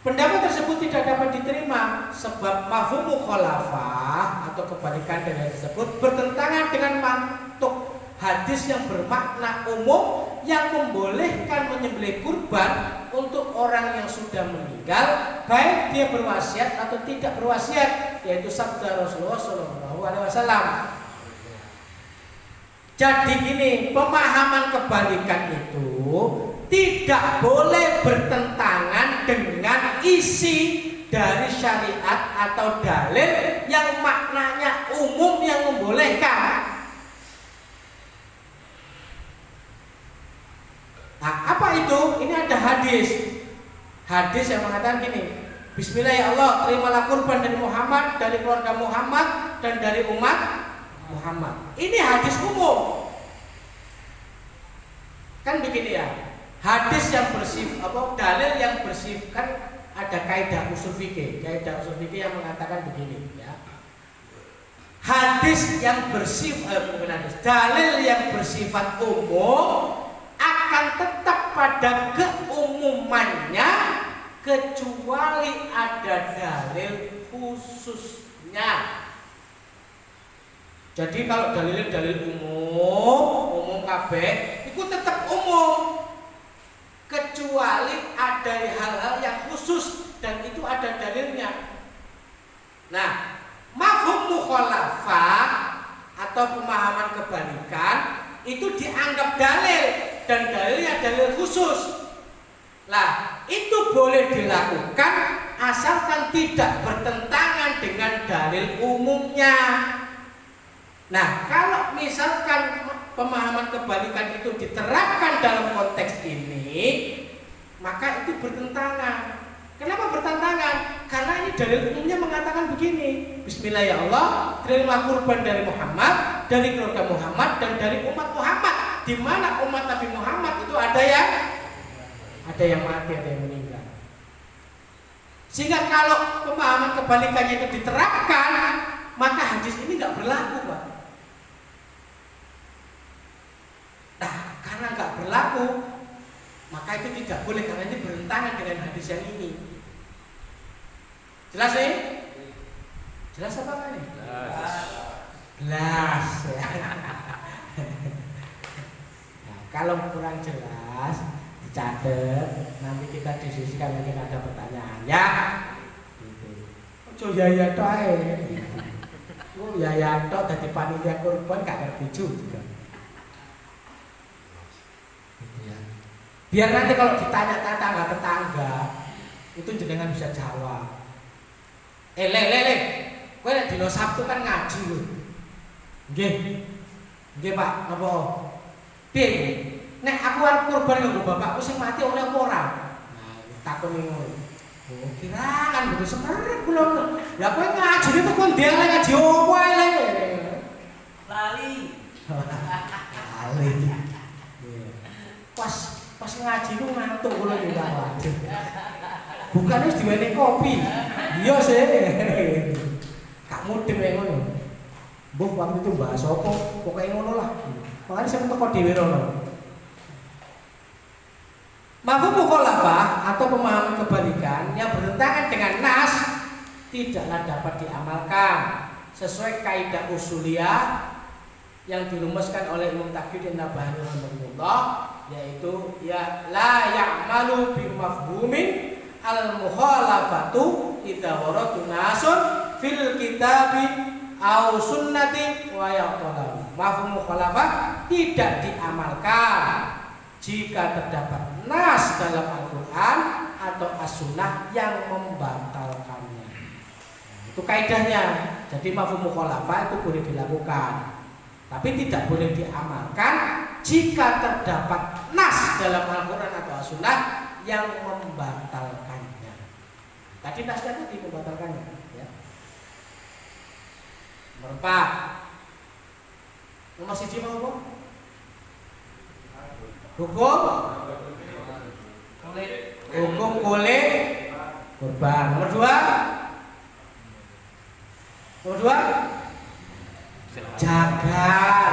Pendapat tersebut tidak dapat diterima sebab mafhum mukhalafah atau kebalikan dari hadis tersebut bertentangan dengan mantuk hadis yang bermakna umum yang membolehkan menyembelih kurban untuk orang yang sudah meninggal, baik dia berwasiat atau tidak berwasiat, yaitu sabda Rasulullah SAW. Jadi gini, pemahaman kebalikan itu tidak boleh bertentangan dengan isi dari syariat atau dalil yang maknanya umum yang membolehkan. Nah, apa itu? Ini ada hadis yang mengatakan gini, Bismillah ya Allah, terimalah kurban dari Muhammad, dari keluarga Muhammad, dan dari umat Muhammad. Ini hadis umum. Kan begini ya. Hadis yang dalil yang bersifat, kan ada kaidah usul fikih. Kaidah usul fikih yang mengatakan begini ya. Hadis yang dalil yang bersifat umum akan tetap pada keumumannya kecuali ada dalil khususnya. Jadi kalau dalil umum kabeh itu tetap umum. Kecuali ada hal-hal yang khusus dan itu ada dalilnya. Nah, mafhum mukhalafah atau pemahaman kebalikan itu dianggap dalil dan dalilnya dalil khusus. Lah, itu boleh dilakukan asalkan tidak bertentangan dengan dalil umumnya. Nah, kalau misalkan pemahaman kebalikan itu diterapkan dalam konteks ini, maka itu bertentangan. Kenapa bertentangan? Karena ini dalil umumnya mengatakan begini, Bismillah ya Allah, terima kurban dari Muhammad, dari keluarga Muhammad, dan dari umat Muhammad. Di mana umat Nabi Muhammad itu ada yang mati, ada yang meninggal. Sehingga kalau pemahaman kebalikannya itu diterapkan, maka hadis ini nggak berlaku, Pak. Nah, karena nggak berlaku, maka itu tidak boleh karena ini bertentangan dengan hadis yang ini. Jelas nih? Jelas apa kan ini? Jelas. Nah, kalau kurang jelas, dicatat. Nanti kita diskusikan mungkin ada pertanyaan ya. Ojo ya tok ae. Oh ya tok dadi panitia kurban gak ngerti juga. Gitu ya. Biar nanti kalau ditanya tetangga itu jenengan bisa jawab. Le. Kowe nek dina Sabtu kan ngaji lho. Nggih. Nggih, Pak. Napa? Piye? Nek aku arep kurban kanggo bapakku sing mati oleh apa ora? Nah, takon ngono. Oh, kirangan kudu semerep kula. Lah kowe ngajine kok kon ndele ngaji opo ae le? Lali. Pas ngaji ku ngantuk kula iki Pak. Bukan wis diwene kopi. Iya sih. Kak mudeng wae ngono. Mbah waktu itu bahas apa? Pokoke ngono lah. Makane sampe teko dhewe rono. Mafhum mukhalafah atau pemahaman kebalikan yang bertentangan dengan nas tidaklah dapat diamalkan sesuai kaidah usuliyah yang dirumuskan oleh Imam Taqiyuddin Nabhani rahimahullah, yaitu ya la ya'malu bi mafhumin al mukhalafatu idza waratu nasun fil kitabi au sunnati wa yaqtalam. Mafhum mukhalafah tidak diamalkan jika terdapat nas dalam Al-Quran atau As-Sunnah yang membatalkannya. Itu kaidahnya. Jadi mafhum mukhalafah itu boleh dilakukan, tapi tidak boleh diamalkan jika terdapat nas dalam Al-Quran atau As-Sunnah yang membatalkannya. Tadi nasnya tadi membatalkannya. Ya. Nomor 4. Nomor 1 mau apa? Hukum kulit kurban. Nomor 2 jagal.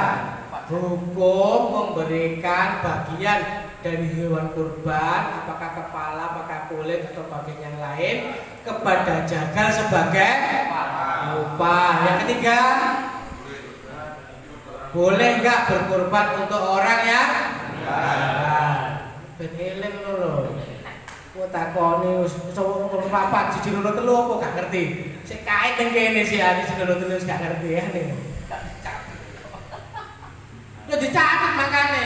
Hukum memberikan bagian dari hewan kurban, apakah kepala, apakah kulit atau bagian yang lain, kepada jagal sebagai upah. Yang ketiga, boleh nggak berkurban untuk orang yang ben eling ngono lho. Kok takoni wis nomor 4 siji loro telu apa gak ngerti. Sik kae teng kene sih ali siji loro telu gak ngerti ya nih. Ya dicatat makane.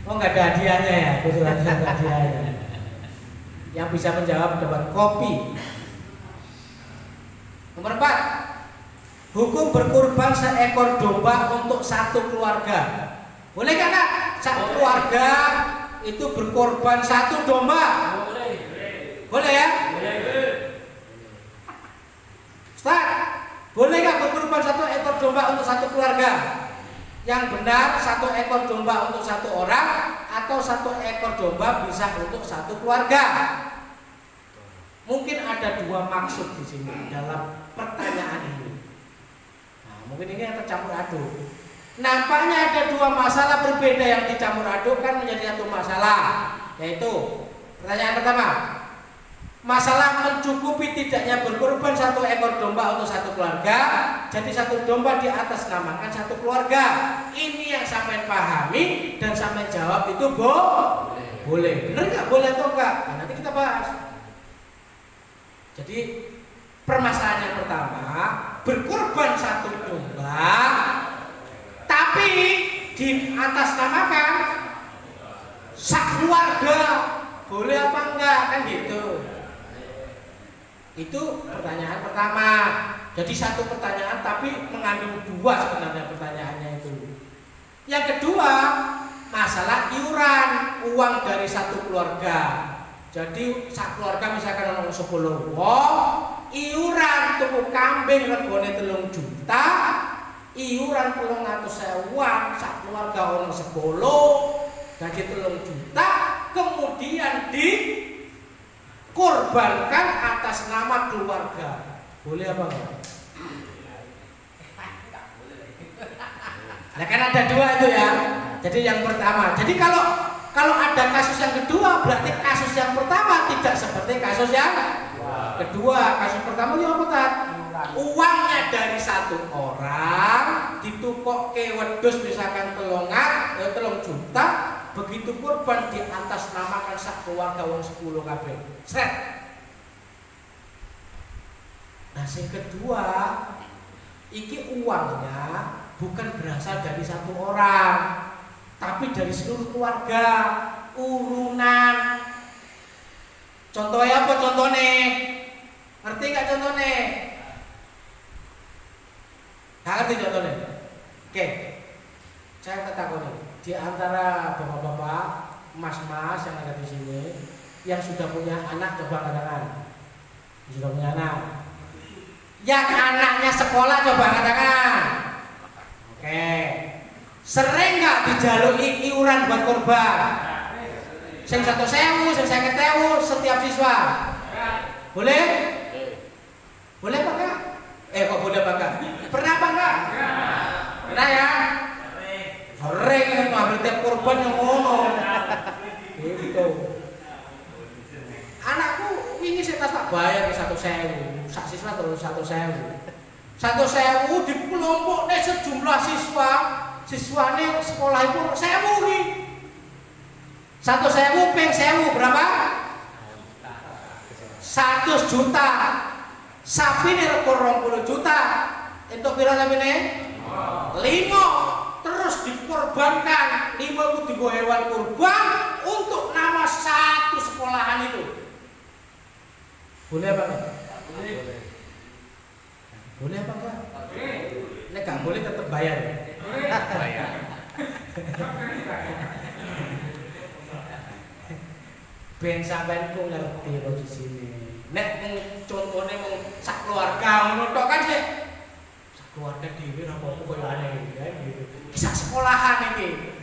Oh enggak ada hadiahnya ya, kebetulan ada hadiahnya. Yang bisa menjawab dapat kopi. Nomor 4. Hukum berkurban seekor domba untuk satu keluarga. Boleh kan? Satu keluarga itu berkorban satu domba. Boleh ya? Ustaz, boleh nggak berkorban satu ekor domba untuk satu keluarga? Yang benar satu ekor domba untuk satu orang atau satu ekor domba bisa untuk satu keluarga? Mungkin ada dua maksud di sini dalam pertanyaan ini. Nah, mungkin ini yang tercampur aduk. Nampaknya ada dua masalah berbeda yang dicampur adukkan menjadi satu masalah, yaitu pertanyaan pertama, masalah mencukupi tidaknya berkorban satu ekor domba untuk satu keluarga, jadi satu domba di atas namakan satu keluarga. Ini yang sampai pahami dan sampai jawab itu boleh. Benar nggak? Boleh atau enggak? Nah, nanti kita bahas. Jadi permasalahan yang pertama, berkorban satu domba tapi di atas namakan sak keluarga, boleh apa enggak, kan gitu. Itu pertanyaan pertama. Jadi satu pertanyaan tapi mengandung dua sebenarnya pertanyaannya itu. Yang kedua, masalah iuran uang dari satu keluarga. Jadi sak keluarga misalkan ono 10 wong, iuran tuku kambing regane 3 juta, iuran 300.000 sak keluarga ono 10, jadi 3 juta, kemudian di korbankan atas nama keluarga. Boleh apa enggak? Nah kan ada dua itu ya. Jadi yang pertama, jadi kalau ada kasus yang kedua, berarti kasus yang pertama tidak seperti kasus yang kedua. Kasus pertama itu apa Tat? Uangnya dari satu orang ditukok ke wedus misalkan 3 juta, begitu kurban di atas namakan sak keluarga wong 10 kabeh. Sret. Nah, yang kedua, iki uangnya bukan berasal dari satu orang, tapi dari seluruh keluarga, urunan. Contohnya apa contohnya? Ngerti gak contohnya? Gak ngerti contohnya? Oke, saya katakan di antara bapak-bapak, mas-mas yang ada di sini, yang sudah punya anak, coba katakan, sudah punya anak. Yang anaknya sekolah, coba katakan. Oke, sering gak dijaluki iuran buat korban? Sing 1.000, sing 50.000 setiap siswa. Boleh? Boleh apa enggak? Kok boleh apa enggak? Pernah apa enggak? Pernah ya? Sering itu hampir tiap korban yang ngomong. Gitu. Anakku ini saya tak bayar 1.000, sak siswa terus 1.000. 1.000 di kelompoknya sejumlah siswane sekolah itu 1.000 nih. 1.000 ping 1.000 berapa? 100 juta. Sapi ini rekor 20 juta. Itu kira sapi ini? 5. Terus dikorbankan 5 itu dibawa hewan kurban untuk nama satu sekolahan itu. Boleh apa enggak? Boleh. Boleh apa enggak? Nek gak boleh tetap bayar. Bayar. Ben sampean ku ngerti kok di sini. Nek contone mung sak keluarga ngono tok kan sih. Sak keluarga dhewe ora apa-apa koyo aneh ya gitu. Sak sekolahan iki.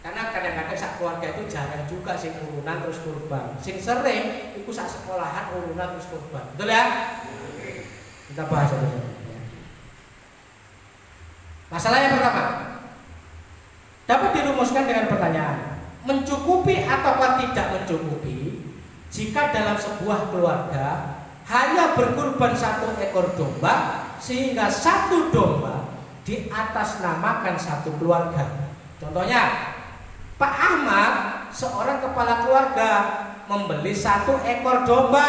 Karena kadang-kadang sak keluarga itu jarang juga sing urunan terus kurban. Sing sering iku sak sekolahan urunan terus kurban. Betul ya? Kita bahas itu. Masalah yang pertama dapat dirumuskan dengan pertanyaan, mencukupi ataukah tidak mencukupi jika dalam sebuah keluarga hanya berkurban 1 ekor domba sehingga 1 domba diatasnamakan 1 keluarga. Contohnya, Pak Ahmad seorang kepala keluarga membeli 1 ekor domba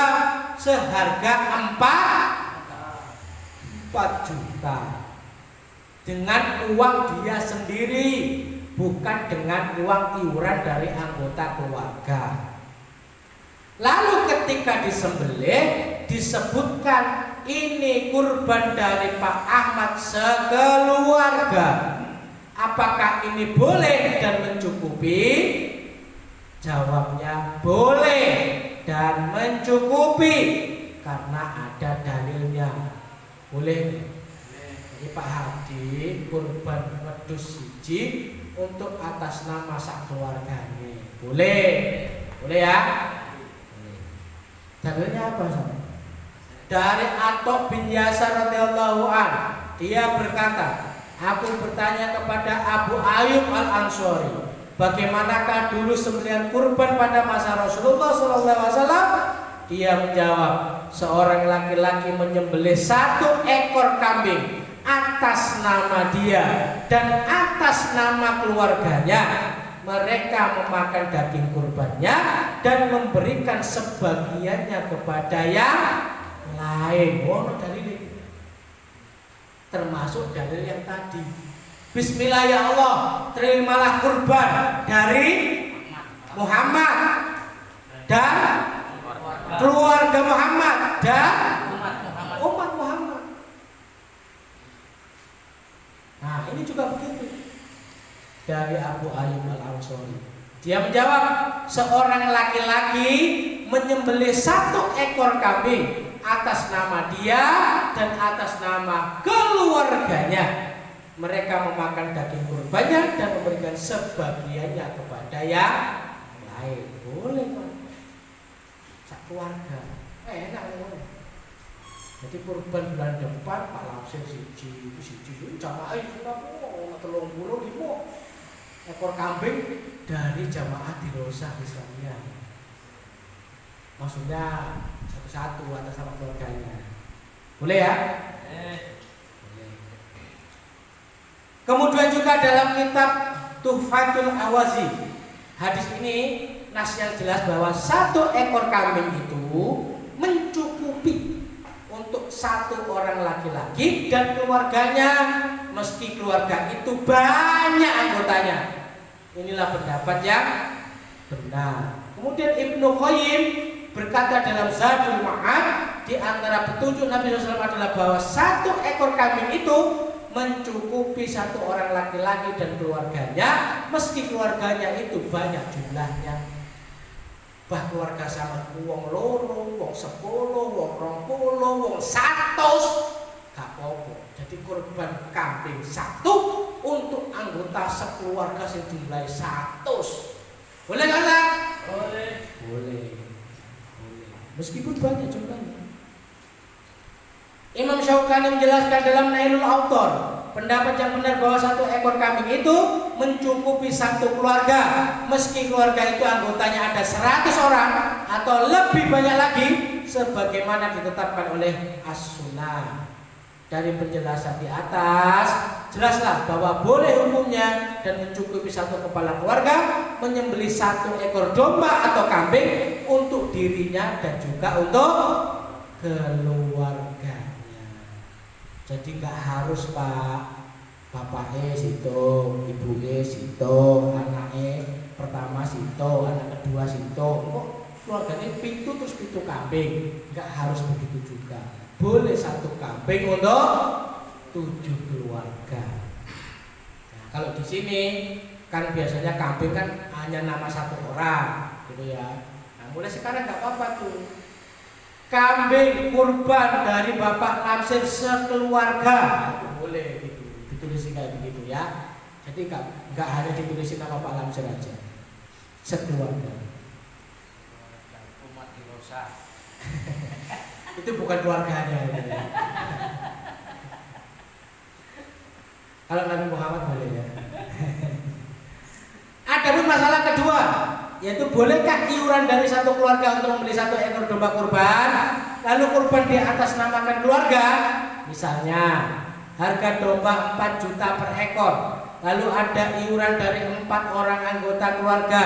seharga 4 juta dengan uang dia sendiri, bukan dengan uang iuran dari anggota keluarga. Lalu ketika disembelih disebutkan ini kurban dari Pak Ahmad sekeluarga. Apakah ini boleh dan mencukupi? Jawabnya boleh dan mencukupi karena ada dalilnya. Boleh. Jadi Pak Hadi kurban wedhus siji untuk atas nama sak keluarganya. Boleh. Boleh ya? Boleh. Dalilnya apa Sob? Dari Atok bin Yasar radhiyallahu an, dia berkata, aku bertanya kepada Abu Ayyub Al-Ansori, bagaimanakah dulu sembelihan kurban pada masa Rasulullah SAW? Dia menjawab, seorang laki-laki menyembelih 1 ekor kambing atas nama dia dan atas nama keluarganya. Mereka memakan daging kurbannya dan memberikan sebagiannya kepada yang lain. Oh, dalil termasuk dalil yang tadi. Bismillah ya Allah, terimalah kurban dari Muhammad dan keluarga Muhammad dan umat Muhammad. Nah, ini juga begitu. Dari Abu Ayyub Al-Ansori, dia menjawab, seorang laki-laki menyembelih 1 ekor kambing atas nama dia dan atas nama keluarganya. Mereka memakan daging kurbannya dan memberikan sebagiannya kepada yang lain. Boleh Pak. sak keluarga. Enak ngono. Jadi kurban bulan depan Pak Lamsir siji jamaah Surabaya 35 ekor kambing dari jamaah Dirosah Islamiyah. Maksudnya satu-satu atas sama keluarganya. Boleh ya? Boleh. Kemudian juga dalam kitab Tuhfatul Awazi, hadis ini nas yang jelas bahwa satu ekor kambing itu mencukupi untuk satu orang laki-laki dan keluarganya, meski keluarga itu banyak anggotanya. Inilah pendapat yang benar. Kemudian Ibnu Qayyim berkata dalam Zadul Ma'ad, di antara petunjuk Nabi SAW adalah bahwa satu ekor kambing itu mencukupi satu orang laki-laki dan keluarganya, meski keluarganya itu banyak jumlahnya. Bah keluarga sama wong loro, wong 10, wong 20, wong 100 gak apa-apa. Jadi kurban kambing satu untuk anggota sekeluarga sejumlah 100. Boleh kan? Boleh. Boleh. Meskipun banyak jumlahnya. Imam Syaukani menjelaskan dalam Nailul Autor, pendapat yang benar bahwa satu ekor kambing itu mencukupi satu keluarga, meski keluarga itu anggotanya ada 100 orang atau lebih banyak lagi, sebagaimana ditetapkan oleh As-Sunnah. Dari penjelasan di atas, jelaslah bahwa boleh hukumnya dan mencukupi satu kepala keluarga menyembelih satu ekor domba atau kambing untuk dirinya dan juga untuk keluarga. Jadi nggak harus bapaknya situ, ibunya situ, anaknya pertama situ, anak kedua situ. Kok keluarganya pintu terus pintu kambing? Nggak harus begitu juga. Boleh satu kambing untuk 7 keluarga. Nah, kalau di sini kan biasanya kambing kan hanya nama satu orang, gitu ya. Nah, mulai sekarang nggak apa-apa tuh. Kambing kurban dari Bapak Lamsir sekeluarga itu boleh gitu, ditulisin kayak begitu ya. Jadi nggak hanya ditulisin nama Pak Lamsir aja, sekeluarga. Umat Dirosah. Itu bukan keluarganya. Ya. Kalau Nabi Muhammad boleh ya. Ada pun masalah kedua, yaitu bolehkah iuran dari satu keluarga untuk membeli satu ekor domba kurban, lalu kurban di atas namakan keluarga. Misalnya harga domba 4 juta per ekor, lalu ada iuran dari 4 orang anggota keluarga,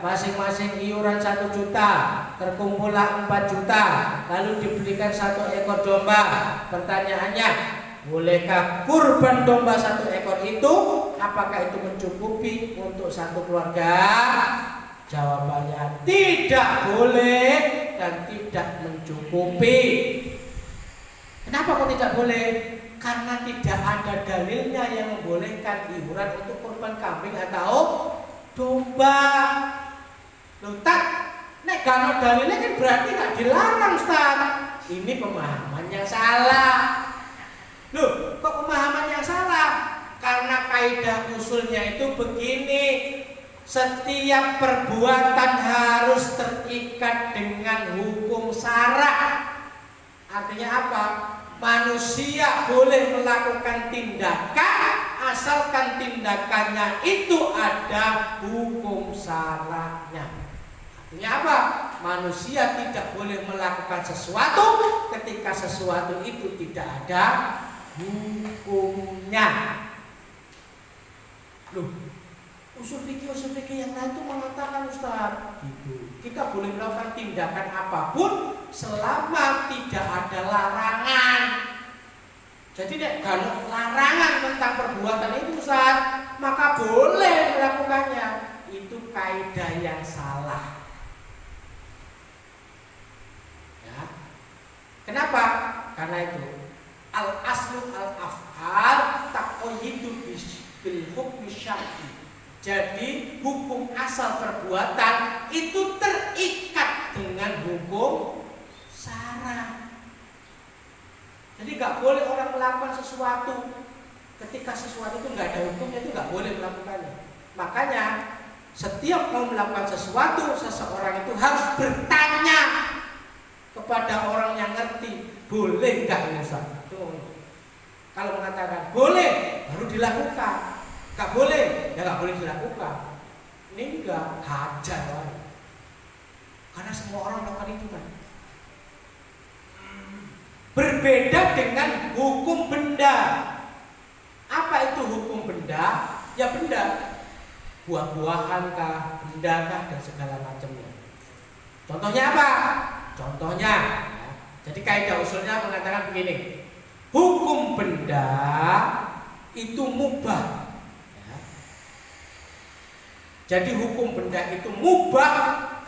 masing-masing iuran 1 juta, terkumpullah 4 juta, lalu dibelikan satu ekor domba. Pertanyaannya, bolehkah kurban domba 1 ekor itu? Apakah itu mencukupi untuk satu keluarga? Jawabannya tidak boleh dan tidak mencukupi. Kenapa kok tidak boleh? Karena tidak ada dalilnya yang membolehkan iuran untuk kurban kambing atau domba. Loh, tak, nek kalau dalilnya kan berarti nggak dilarang, Ustaz. Ini pemahaman yang salah. Loh, kok pemahaman yang salah? Karena kaidah usulnya itu begini. Setiap perbuatan harus terikat dengan hukum syara. Artinya apa? Manusia boleh melakukan tindakan asalkan tindakannya itu ada hukum syara'nya. Artinya apa? Manusia tidak boleh melakukan sesuatu ketika sesuatu itu tidak ada hukumnya. Loh, usul fikih yang lain itu mengatakan, Ustaz, gitu. Kita boleh melakukan tindakan apapun selama tidak ada larangan. Jadi kalau larangan tentang perbuatan itu, Ustaz, maka boleh melakukannya. Itu kaidah yang salah. Ya. Kenapa? Karena itu al-aslu al-af'al taqayyidu bil hukmi syar'i. Jadi hukum asal perbuatan itu terikat dengan hukum syara. Jadi nggak boleh orang melakukan sesuatu ketika sesuatu itu nggak ada hukumnya, itu nggak boleh melakukannya. Makanya setiap mau melakukan sesuatu, seseorang itu harus bertanya kepada orang yang ngerti, boleh nggak ini Ustaz? Kalau mengatakan boleh, baru dilakukan. Nggak boleh, ya nggak boleh dilakukan. Ini enggak hajar, karena semua orang melakukan itu kan. Berbeda dengan hukum benda. Apa itu hukum benda? Ya benda, buah-buahan kah, benda kah, dan segala macamnya. Contohnya apa? Contohnya, ya. Jadi kaidah usulnya mengatakan begini: hukum benda itu mubah. Ya. Jadi hukum benda itu mubah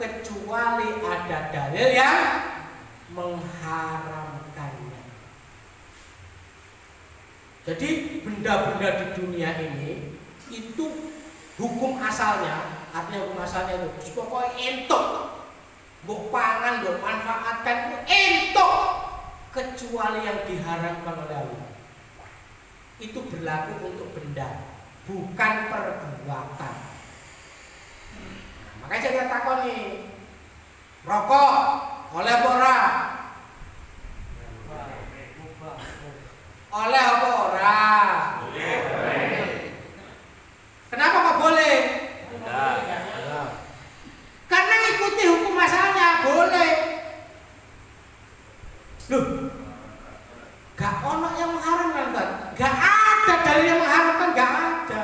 kecuali ada dalil yang mengharamkannya. Jadi benda-benda di dunia ini itu hukum asalnya, artinya hukum asalnya itu pokoknya entuk, mbok pangan, mbok manfaatkan itu entuk, kecuali yang diharamkan oleh Allah. Itu berlaku untuk benda, bukan perbuatan. Makanya saya takon nih, rokok oleh apa ora? Oleh apa ora? Kenapa kok boleh? Karena ngikuti hukum asalnya boleh. Loh, gak ono yang mengharamkan kan? Gak ada dalil yang mengharamkan, gak ada.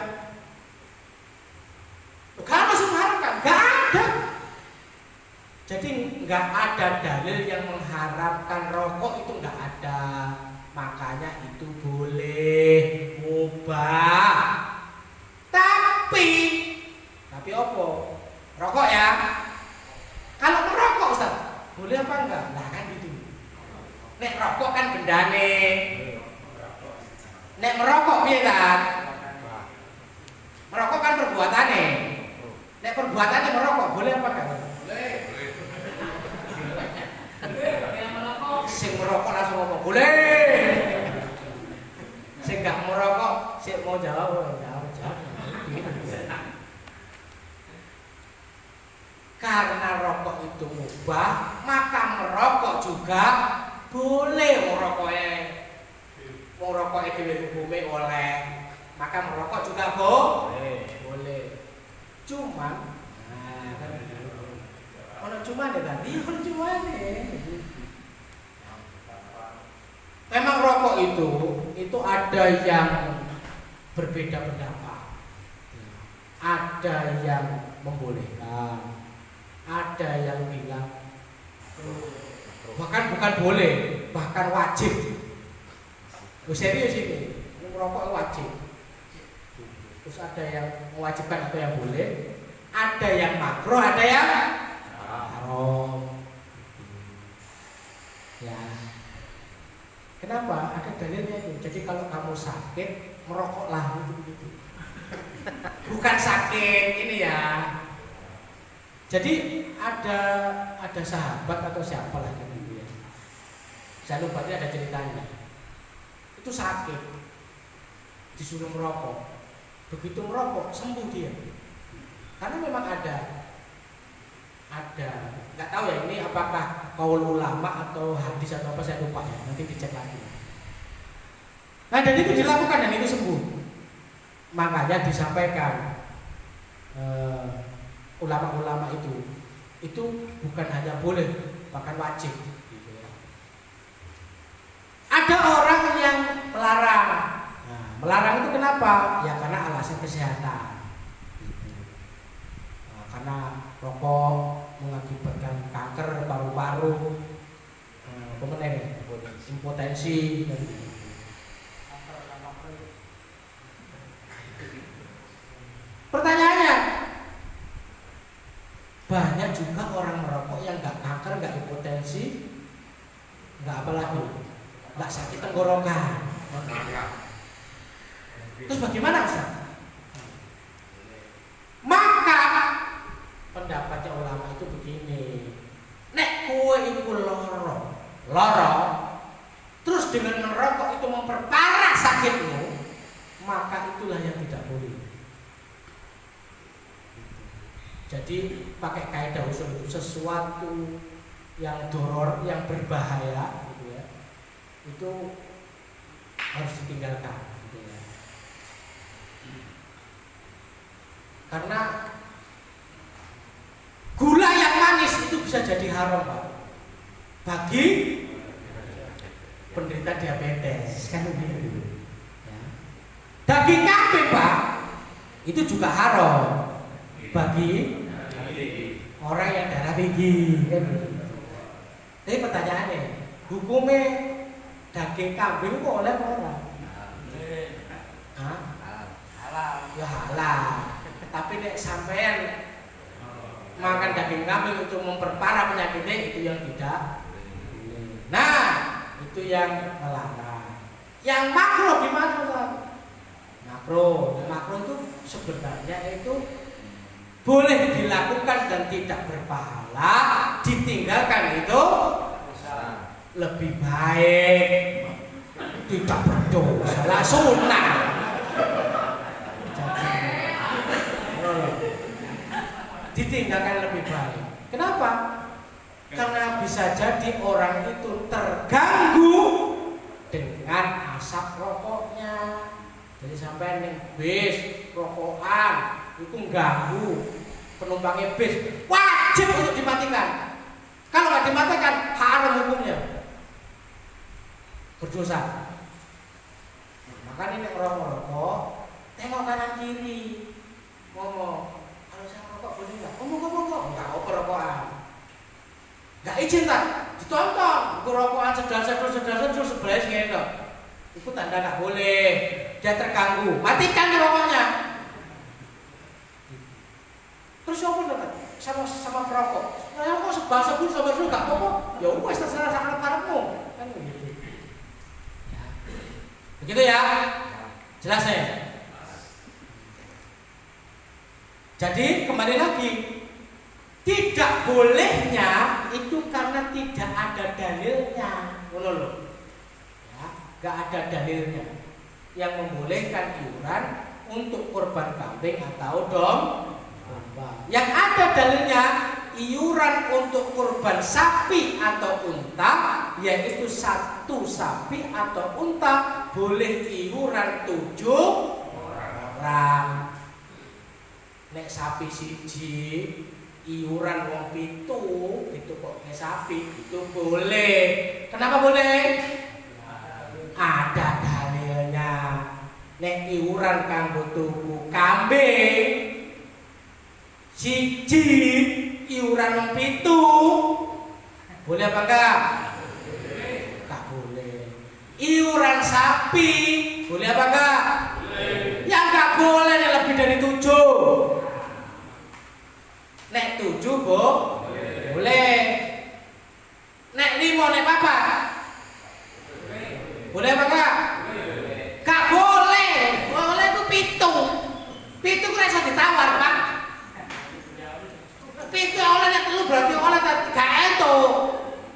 Kalau langsung mengharamkan, gak ada. Jadi gak ada dalil yang mengharamkan rokok, itu gak ada. Makanya itu boleh, mubah. Tapi apa? Rokok ya. Kalau merokok Ustaz, boleh apa enggak? Nah kan gitu. Nek rokok kan bendane. Nek merokok piye kan? Merokok kan perbuatane. Nek perbuatannya merokok, boleh apa enggak? Boleh. Sing merokok langsung ngomong, boleh. Sing enggak merokok, sik mau jawab. Karena rokok itu mubah, maka merokok juga boleh. Merokoknya dhewe hukume oleh, maka merokok juga boleh. Cuman, ono cuman ya kan? Iya ono cuman ya. Memang rokok itu ada yang berbeda pendapat, ada yang membolehkan, ada yang bilang bahkan bukan boleh, bahkan wajib. Serius ini, merokok wajib. Terus ada yang mewajibkan atau yang boleh, ada yang makruh, ada yang haram. Ya, kenapa? Ada dalilnya itu. Jadi kalau kamu sakit, merokoklah gitu. Bukan sakit ini ya. Jadi ada sahabat atau siapa lah gitu ya. Saya lupa, ada ceritanya. Itu sakit, disuruh merokok. Begitu merokok sembuh dia. Karena memang ada, nggak tahu ya ini apakah qaul ulama atau hadis atau apa, saya lupa ya. Nanti dicek lagi. Nah dan itu dilakukan dan itu sembuh. Makanya disampaikan ulama-ulama itu bukan hanya boleh, bahkan wajib. Gitu ya. Ada orang yang melarang. Nah, melarang itu kenapa? Ya karena alasan kesehatan. Gitu. Nah, karena rokok mengakibatkan kanker paru-paru, impotensi. Pertanyaannya, banyak juga orang merokok yang nggak kanker, nggak impotensi, nggak apa lagi, nggak sakit tenggorokan. Terus bagaimana Ustaz? Maka pendapatnya ulama itu begini, nek kowe iku loro, terus dengan merokok itu memperparah sakitmu, maka itulah yang tidak boleh. Jadi pakai kaidah usul itu sesuatu yang doror, yang berbahaya gitu ya, itu harus ditinggalkan gitu ya. Karena gula yang manis itu bisa jadi haram, Pak, bagi penderita diabetes kan begitu ya. Daging kambing, Pak, itu juga haram bagi orang yang darah tinggi kan begitu. Tapi pertanyaannya, hukumnya daging kambing kok oleh apa ora? Halal. Ya halal. Tapi nek sampean makan daging kambing untuk memperparah penyakitnya, itu yang tidak. Nah, itu yang melarang. Yang makro gimana, Pak? Makro itu sebenarnya itu boleh dilakukan dan tidak berpahala, ditinggalkan itu lebih baik, tidak berdosa, lah sunnah. Ditinggalkan lebih baik. Kenapa? Karena bisa jadi orang itu terganggu dengan asap rokoknya. Jadi sampai nih bis rokokan itu ganggu penumpangnya bis, wajib untuk dimatikan. Kalau nggak dimatikan, haram hukumnya, berdosa. Maka ini ngerokok, tengok kanan kiri, ngomong, kalau saya rokok boleh nggak? Ngomong, nggak apa rokokan, nggak izin tak, ditonton, rokokan sedal sebelah sini dong. Itu tanda nggak boleh, dia terganggu, matikan rokoknya. Terus apa dapat sama perokok? Nah, kok sebahasa pun sama nggak apa-apa? Ya wes terserah sama karepmu, kan begitu. Ya. Begitu ya, jelas ya. Jadi kembali lagi, tidak bolehnya itu karena tidak ada dalilnya, loh. Ya, nggak ada dalilnya yang membolehkan iuran untuk kurban kambing atau domba. Yang ada dalilnya iuran untuk kurban sapi atau unta, yaitu satu sapi atau unta boleh iuran 7 orang. Nek sapi siji iuran wong 7 itu kok nek sapi itu boleh. Kenapa boleh? Ada dalilnya. Nek iuran kanggo tuku kambing siji iuran wong 7 boleh apa enggak? Enggak boleh. Iuran sapi boleh apa enggak? Ya enggak boleh nek lebih dari 7. Nek 7 boleh. Nek 5 nek apa? Boleh apa enggak? Enggak boleh. Boleh itu 7. 7 kok iso ditawar, Pak. Pitu oleh nek telu berarti oleh gak entuk.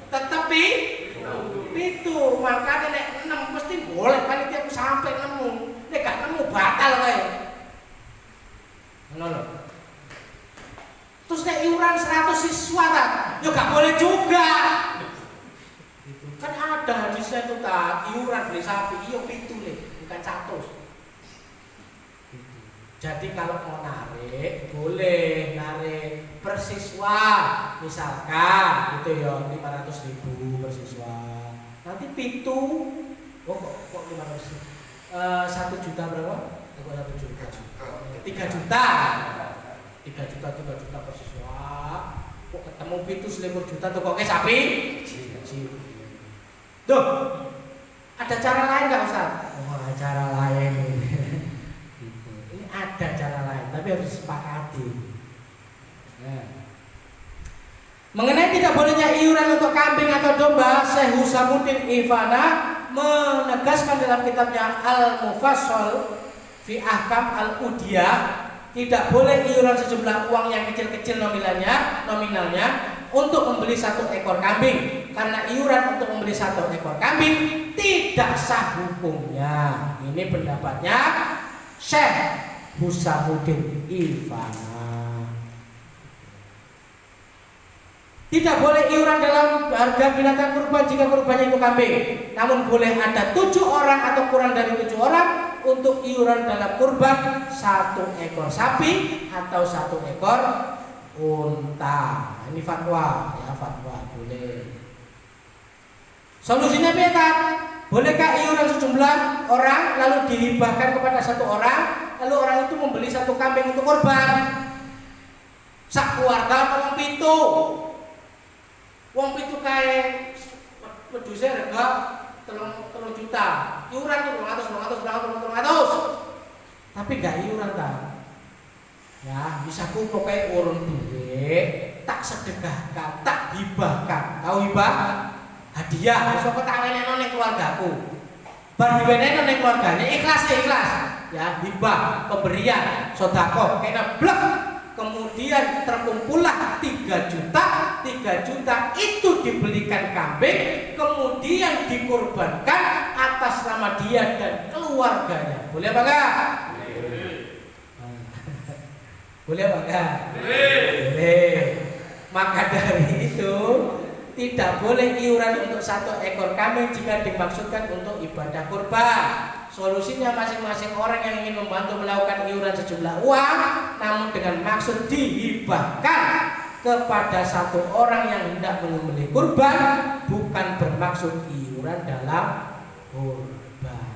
Tetep pitu. Makane nek 6 mesti boleh panitia ku sampai nemu. Nek gak nemu batal kae. Ngono lho. Terus nek iuran 100 siswa ta, yo gak boleh juga. Kan ada hadisnya itu ta, iuran beli sapi iyo 7 le, bukan 100. Jadi kalau mau narik, boleh narik per siswa, misalkan gitu ya 500.000 per siswa. Nanti pitu, kok 500? 1 juta berapa? Kok 1 juta? 3 juta. 3 juta per siswa. Kok ketemu pitu 1 juta tuh kok sapi? Duh, ada cara lain nggak Ustaz? Oh, ada cara lain. Ada cara lain, tapi harus disepakati. Nah. Mengenai tidak bolehnya iuran untuk kambing atau domba, Syekh Husamuddin Ifana menegaskan dalam kitabnya Al-Mufassal fi Ahkam Al-Udiyah, tidak boleh iuran sejumlah uang yang kecil-kecil nominalnya untuk membeli 1 ekor kambing, karena iuran untuk membeli 1 ekor kambing tidak sah hukumnya. Ini pendapatnya Syekh Husamuddin Ifana. Tidak boleh iuran dalam harga binatang kurban jika kurbannya itu kambing. Namun boleh ada 7 orang atau kurang dari 7 orang untuk iuran dalam kurban 1 ekor sapi atau 1 ekor unta. Ini fatwa, ya fatwa boleh. Solusinya beda. Bolehkah iuran sejumlah orang lalu dihibahkan kepada 1 orang, lalu orang itu membeli 1 kambing untuk kurban? Sak keluarga atau wong pitu kae wedhuse rega 3 juta. Iuran tuh 200. Tapi enggak iuran ta. Ya, bisa ku pokoke urun duwe, tak sedekahkan, tak hibahkan. Tahu hibah? Hadiah, iso kok tak wenehno ning keluargaku. Bar diwenehno ning keluargane ikhlas. Ya, hibah, pemberian, sedekah, kena blek. Kemudian terkumpullah 3 juta. 3 juta itu dibelikan kambing, kemudian dikorbankan atas nama dia dan keluarganya. Boleh apa enggak? Boleh apa enggak? Boleh. Maka dari itu tidak boleh iuran untuk 1 ekor kambing jika dimaksudkan untuk ibadah kurban. Solusinya masing-masing orang yang ingin membantu melakukan iuran sejumlah uang, namun dengan maksud dihibahkan kepada 1 orang yang hendak menyembelih kurban, bukan bermaksud iuran dalam kurban.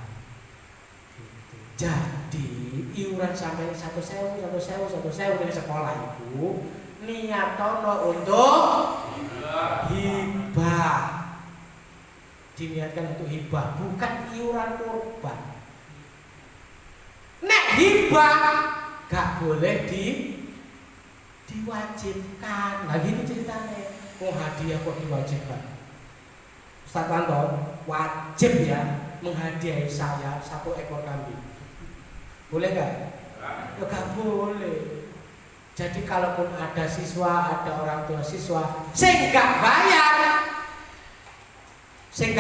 Jadi iuran sampai 1.000 dari sekolah itu niatono untuk hibah. Diniatkan untuk hibah, bukan iuran kurban. Nek hibah gak boleh diwajibkan. Nah gitu ceritanya. Hadiah kok diwajibkan? Ustaz Anton wajib ya menghadiahi saya 1 ekor kambing. Boleh gak? Ya gak boleh. Jadi kalaupun ada siswa, ada orang tua siswa sing gak bayar, sing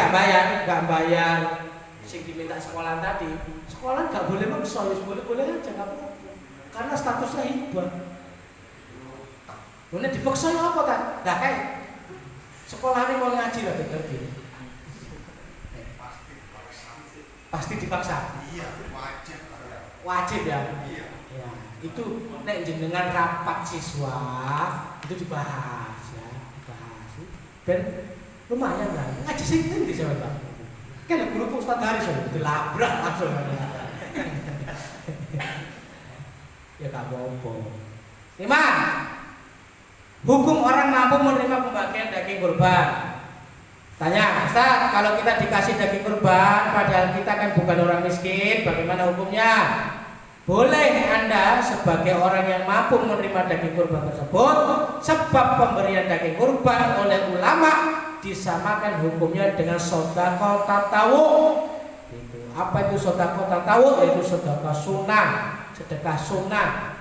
diminta sekolah tadi, sekolah nggak boleh maksa, boleh aja nggak apa-apa, karena statusnya hibah. Boleh dipaksa ya apa tak? Nggak kayak sekolah ini mau ngaji lah ngerti. Pasti dipaksa. Iya, wajib ya. Iya. Ya, itu nek jenengan rapat siswa itu dibahas ya, dan lumayan lah. Ngaji sing ndi sampean, Pak? Kan guru Ustaz Haris dilabrak langsung. Ya gak apa-apa. 5. Hukum orang mampu menerima pembagian daging kurban. Tanya, Ustaz, kalau kita dikasih daging kurban padahal kita kan bukan orang miskin, bagaimana hukumnya? Boleh Anda sebagai orang yang mampu menerima daging kurban tersebut, sebab pemberian daging kurban oleh ulama disamakan hukumnya dengan sedekah tatawu. Apa itu sedekah tatawu? Yaitu sedekah sunnah. Sedekah sunnah.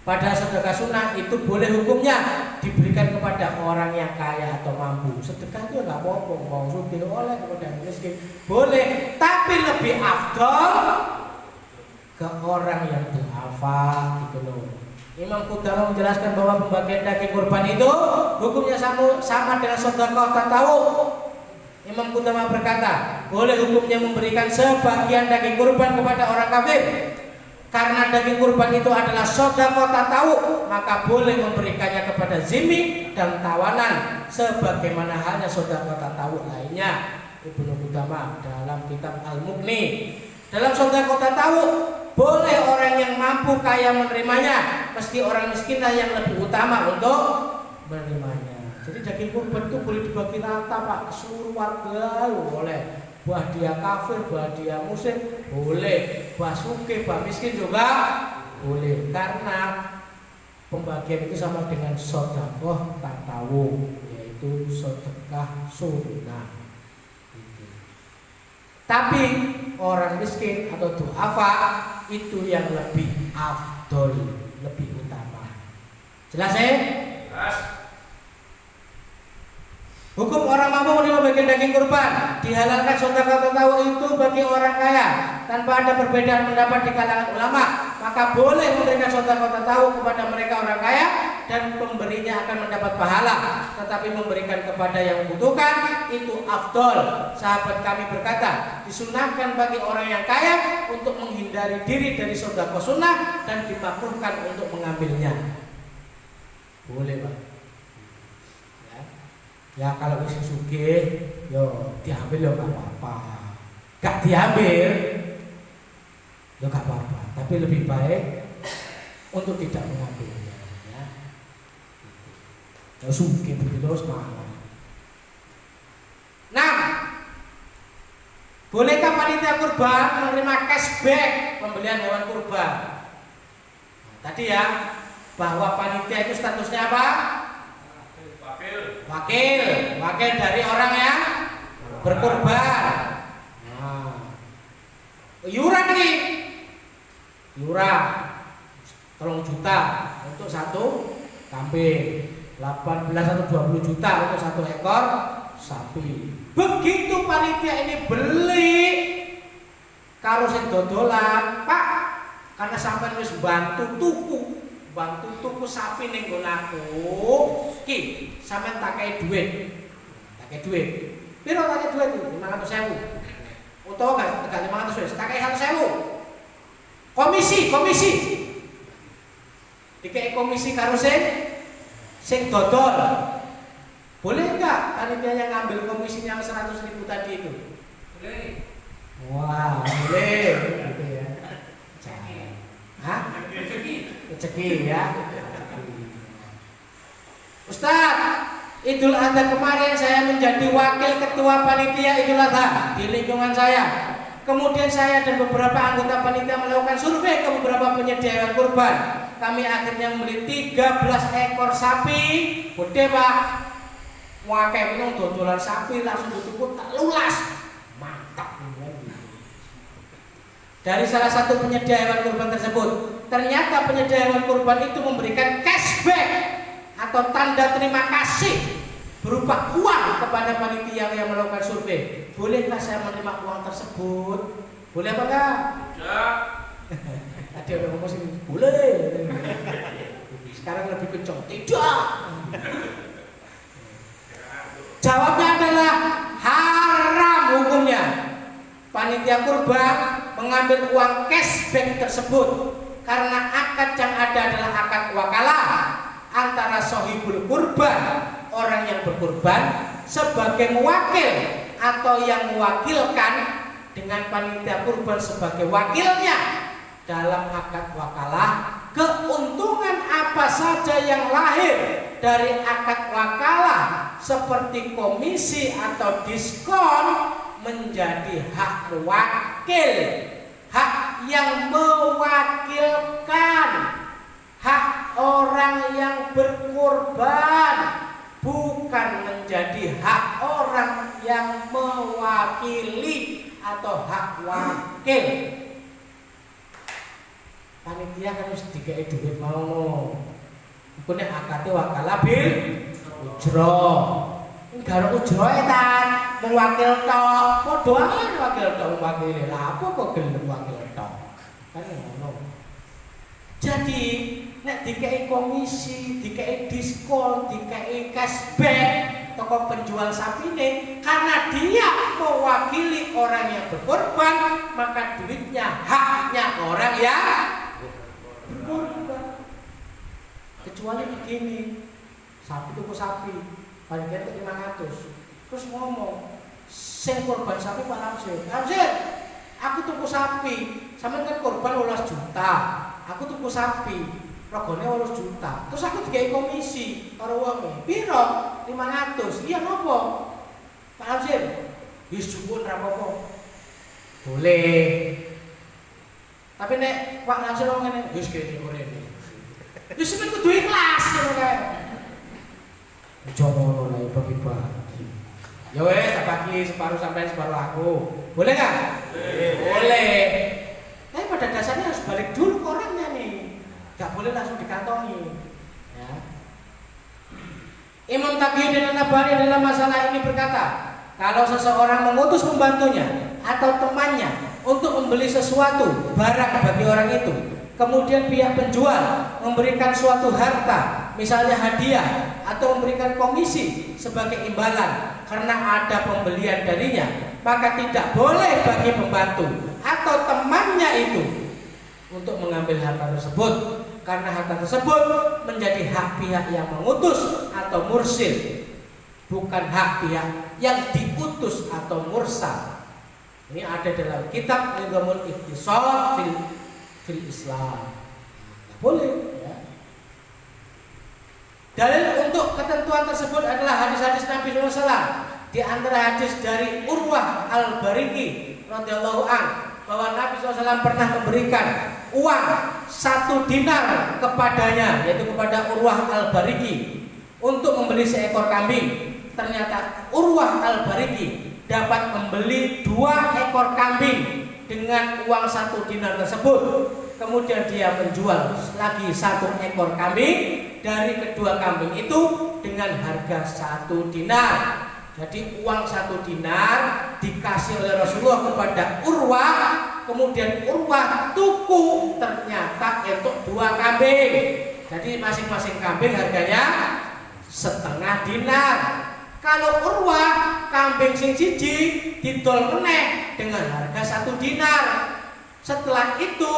Pada sedekah sunnah itu boleh hukumnya diberikan kepada orang yang kaya atau mampu. Sedekah itu nggak apa-apa, mau sugih oleh kepada yang miskin boleh, tapi lebih afdol ke orang yang du'afa gitu loh. Imam Qudamah menjelaskan bahwa pembagian daging kurban itu hukumnya sama dengan sedekah tatawu. Imam Qudamah berkata, boleh hukumnya memberikan sebagian daging kurban kepada orang kafir. Karena daging kurban itu adalah sedekah tatawu, maka boleh memberikannya kepada zimmi dan tawanan sebagaimana halnya sedekah tatawu lainnya. Ibnu Qudamah dalam kitab Al-Mughni. Dalam sedekah tatawu boleh orang yang mampu kaya menerimanya, meski orang miskinlah yang lebih utama untuk menerimanya. Jadi daging kurban itu boleh dibagi rata Pak, ke seluruh warga boleh. Buah dia kafir, buah dia muslim boleh, buah sugih, buah miskin juga boleh. Karena pembagian itu sama dengan sedekah tatawu, yaitu sedekah sunnah. Tapi orang miskin atau du'afa itu yang lebih afdol, lebih utama. Jelas ya? Jelas. Hukum orang mampu menerima bagian daging kurban, dihalalkan sedekah tatawu itu bagi orang kaya tanpa ada perbedaan pendapat di kalangan ulama. Maka boleh memberikan sedekah tatawu kepada mereka orang kaya dan pemberinya akan mendapat pahala, tetapi memberikan kepada yang membutuhkan itu afdol. Sahabat kami berkata, disunahkan bagi orang yang kaya untuk menghindari diri dari sedekah sunnah dan dimakruhkan untuk mengambilnya. Boleh, Pak. Ya kalau isi sugih, yo diambil yo gak apa-apa. Gak diambil, yo gak apa-apa. Tapi lebih baik untuk tidak mengambilnya. Ya, yo sugih begitu terus mana. Nah, bolehkah panitia kurban menerima cashback pembelian hewan kurban? Nah, tadi ya, bahwa panitia itu statusnya apa? Wakil dari orang yang berkurban. Nah, iuran nih, iuran 3 juta untuk satu kambing, 18 atau 20 juta untuk satu ekor sapi. Begitu panitia ini beli karo sing dodolan, Pak, karena sampean wis bantu tuku sapi ning nggon aku. Ki, sampean tak kei dhuwit. Piro tak kei dhuwit? 500.000. Utawa gak 500 wis, tak kei 100.000. Komisi. Dikei komisi karo sing dodol. Boleh enggak panitianya ngambil komisinya 100.000 tadi itu? Boleh. Wah, boleh gitu ya. Hah? Rezeki ya. Ustaz, Idul Adha kemarin saya menjadi wakil ketua panitia Idul Adha di lingkungan saya. Kemudian saya dan beberapa anggota panitia melakukan survei ke beberapa penyedia hewan kurban. Kami akhirnya membeli 13 ekor sapi. Gede, Pak. Wakai minum dodolan sapi langsung dituku tak lulas. Mantap. Dari salah satu penyedia hewan kurban tersebut, ternyata penyedia hewan kurban itu memberikan cashback atau tanda terima kasih berupa uang kepada panitia yang melakukan survei. Bolehkah saya menerima uang tersebut? Boleh apa enggak? Tidak. Tadi ada ngomong sih, boleh. Sekarang lebih kencang, tidak. Jawabnya adalah haram hukumnya. Panitia kurban mengambil uang cashback tersebut karena akad yang ada adalah akad wakalah antara sohibul kurban, orang yang berkurban, sebagai mewakil atau yang mewakilkan dengan panitia kurban sebagai wakilnya. Dalam akad wakalah, keuntungan apa saja yang lahir dari akad wakalah seperti komisi atau diskon menjadi hak wakil, hak yang mewakilkan, hak orang yang berkorban, bukan menjadi hak orang yang mewakili atau hak wakil. Panitia kan harus dikai duit mau. Iku nek akate wakalah bil ujro. Enggak ada ujroe ta, mewakil tok. Padha ae wakil tok mewakili. Lah apa kok gelem wakil tok? Kan ngono. Jadi nek dikai komisi, dikai diskon, dikai cashback toko penjual sapine karena dia mewakili orang yang berkorban, maka duitnya haknya orang yang berkorban. Kecuali begini, sapi tuku sapi, panitia itu 500, terus ngomong, sing korban sapi Pak Ramsir, aku tuku sapi, sampeyan kan korban 12 juta, aku tuku sapi, regane 12 juta, terus aku dikai komisi karo wonge, piro? 500, iya nopo? Pak Ramsir, wis suwun ra apa-apa. Boleh. Tapi nek Pak Ramsir ngomong ngene, wis kene ngene. Wis sampeyan kudu ikhlas ngono kae. Coba ngono lho bagi-bagi. Ya wes, tak bagi separuh sampai separuh aku. Boleh nggak? Boleh. Tapi pada dasarnya harus balik dulu ke orangnya nih. Gak boleh langsung dikantongi. Ya. Imam Taqiyuddin An-Nabhani dalam masalah ini berkata, kalau seseorang mengutus pembantunya atau temannya untuk membeli sesuatu barang bagi orang itu, kemudian pihak penjual memberikan suatu harta, misalnya hadiah atau memberikan komisi sebagai imbalan karena ada pembelian darinya, maka tidak boleh bagi pembantu atau temannya itu untuk mengambil harta tersebut, karena harta tersebut menjadi hak pihak yang mengutus atau mursil, bukan hak pihak yang diutus atau mursal. Ini ada dalam kitab Nizamul Iqtisad fil Islam. Tidak boleh ya. Dalil untuk ketentuan tersebut adalah hadis-hadis Nabi SAW. Di antara hadis dari Urwah Al-Bariki radhiyallahu anhu bahwa Nabi SAW pernah memberikan uang 1 dinar kepadanya, yaitu kepada Urwah Al-Bariki untuk membeli seekor kambing. Ternyata Urwah Al-Bariki dapat membeli 2 ekor kambing dengan uang 1 dinar tersebut. Kemudian dia menjual lagi 1 ekor kambing dari kedua kambing itu dengan harga 1 dinar. Jadi uang 1 dinar dikasih oleh Rasulullah kepada Urwah, kemudian Urwah tuku ternyata untuk 2 kambing. Jadi masing-masing kambing harganya setengah dinar. Kalau Urwah kambing sing siji didol meneh dengan harga 1 dinar. Setelah itu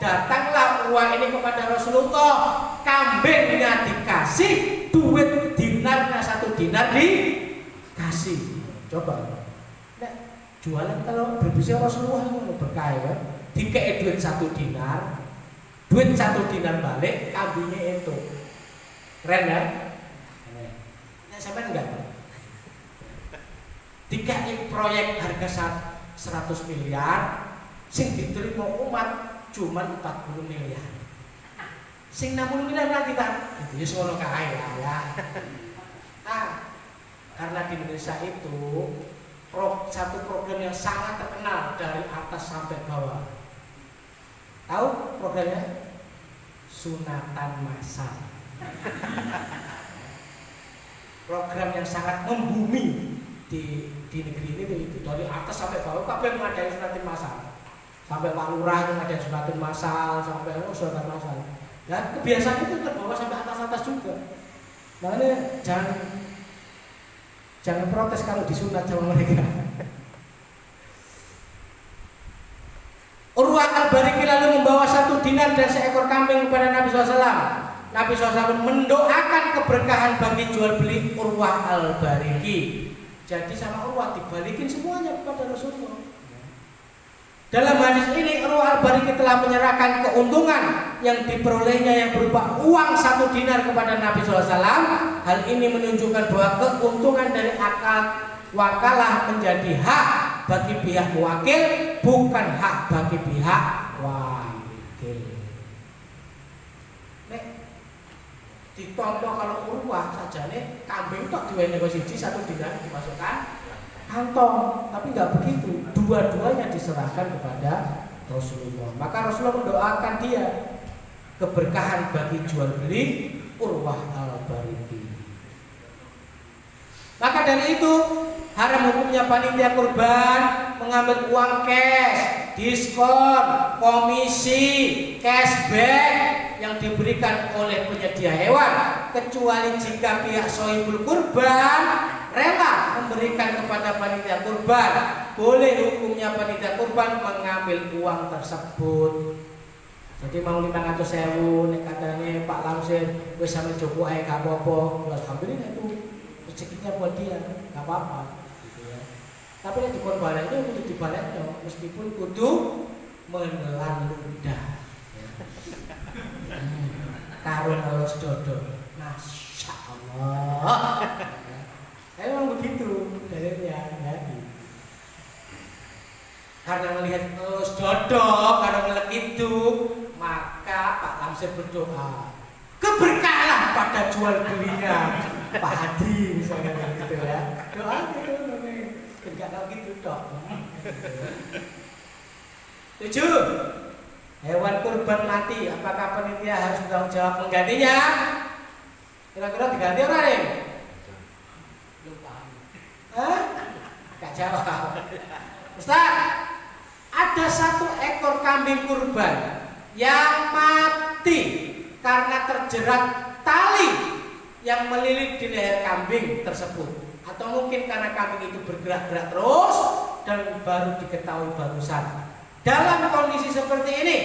datanglah Urwah ini kepada Rasulullah, kambingnya dikasih, duit dinarnya 1 dinar dikasih. Coba, nah, jualan kalau berbisnis Rasulullah itu berkah kan? Dikei duit 1 dinar, duit 1 dinar balik, kambingnya itu keren kan? Nah, sampai enggak? Dikei proyek harga 100 miliar. Sing diterima umat cuma 40 miliar. Sing 60 miliar nanti tak itu ya sono kae ya. Karena di Indonesia itu satu program yang sangat terkenal dari atas sampai bawah. Tahu programnya? Sunatan massal. Program yang sangat membumi di negeri ini itu dari atas sampai bawah kabeh mengadakan sunatan massal. Sampai Pak Lurah yang ada sunatan massal, sampai sunatan massal. Dan kebiasaan itu terbawa sampai atas-atas juga. Makanya jangan protes kalau disunat sama mereka. Urwah Al-Bariki lalu membawa 1 dinar dan seekor kambing kepada Nabi SAW. Nabi SAW mendoakan keberkahan bagi jual beli Urwah Al-Bariki. Jadi sama Urwah dibalikin semuanya kepada Rasulullah. Dalam hadis ini Urwah Al-Bariki telah menyerahkan keuntungan yang diperolehnya yang berupa uang 1 dinar kepada Nabi SAW. Hal ini menunjukkan bahwa keuntungan dari akad wakalah menjadi hak bagi pihak wakil, bukan hak bagi pihak wakil. Nek ditompo kalau Urwah saja nih kambing tok diwenehi siji 1 dinar dimasukkan kantong, tapi nggak begitu. Dua-duanya diserahkan kepada Rasulullah. Maka Rasulullah mendoakan dia keberkahan bagi jual beli Urwah Al-Bariki. Maka dari itu haram hukumnya panitia kurban mengambil uang cash, diskon, komisi, cashback yang diberikan oleh penyedia hewan, kecuali jika pihak sohibul kurban rela memberikan kepada panitia kurban. Boleh hukumnya panitia kurban mengambil uang tersebut. Jadi mau 500.000 nek katanya Pak Lamsir wis sampe Joko ae gak apa-apa. Alhamdulillah itu rezekinya buat dia, gak apa-apa gitu ya. Tapi nek dikon baleknya kudu dibalekno meskipun kudu menelan ludah. Karo ngelus dodo. Masyaallah. Emang begitu dalilnya ya. Karena melihat dodok, karena melihat itu, maka Pak Lamsir berdoa keberkahan pada jual belinya Pak Hadi misalnya gitu ya. Doa gitu enggak tahu gitu dok. 7. Hewan kurban mati, apakah panitia harus bertanggung jawab menggantinya? Kira-kira diganti apa nih? Gak jawab. Ustaz, ada 1 ekor kambing kurban yang mati karena terjerat tali yang melilit di leher kambing tersebut, atau mungkin karena kambing itu bergerak-gerak terus dan baru diketahui barusan. Dalam kondisi seperti ini,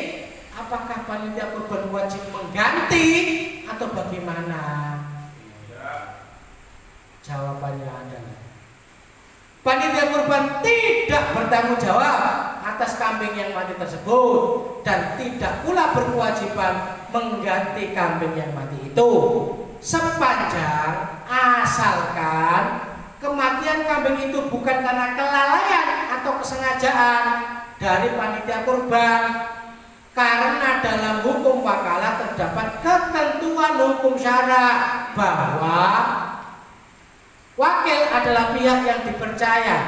apakah panitia kurban wajib mengganti atau bagaimana? Jawabannya adalah panitia kurban tidak bertanggung jawab atas kambing yang mati tersebut dan tidak pula berkewajiban mengganti kambing yang mati itu, sepanjang asalkan kematian kambing itu bukan karena kelalaian atau kesengajaan dari panitia kurban. Karena dalam hukum wakalah terdapat ketentuan hukum syara bahwa wakil adalah pihak yang dipercaya,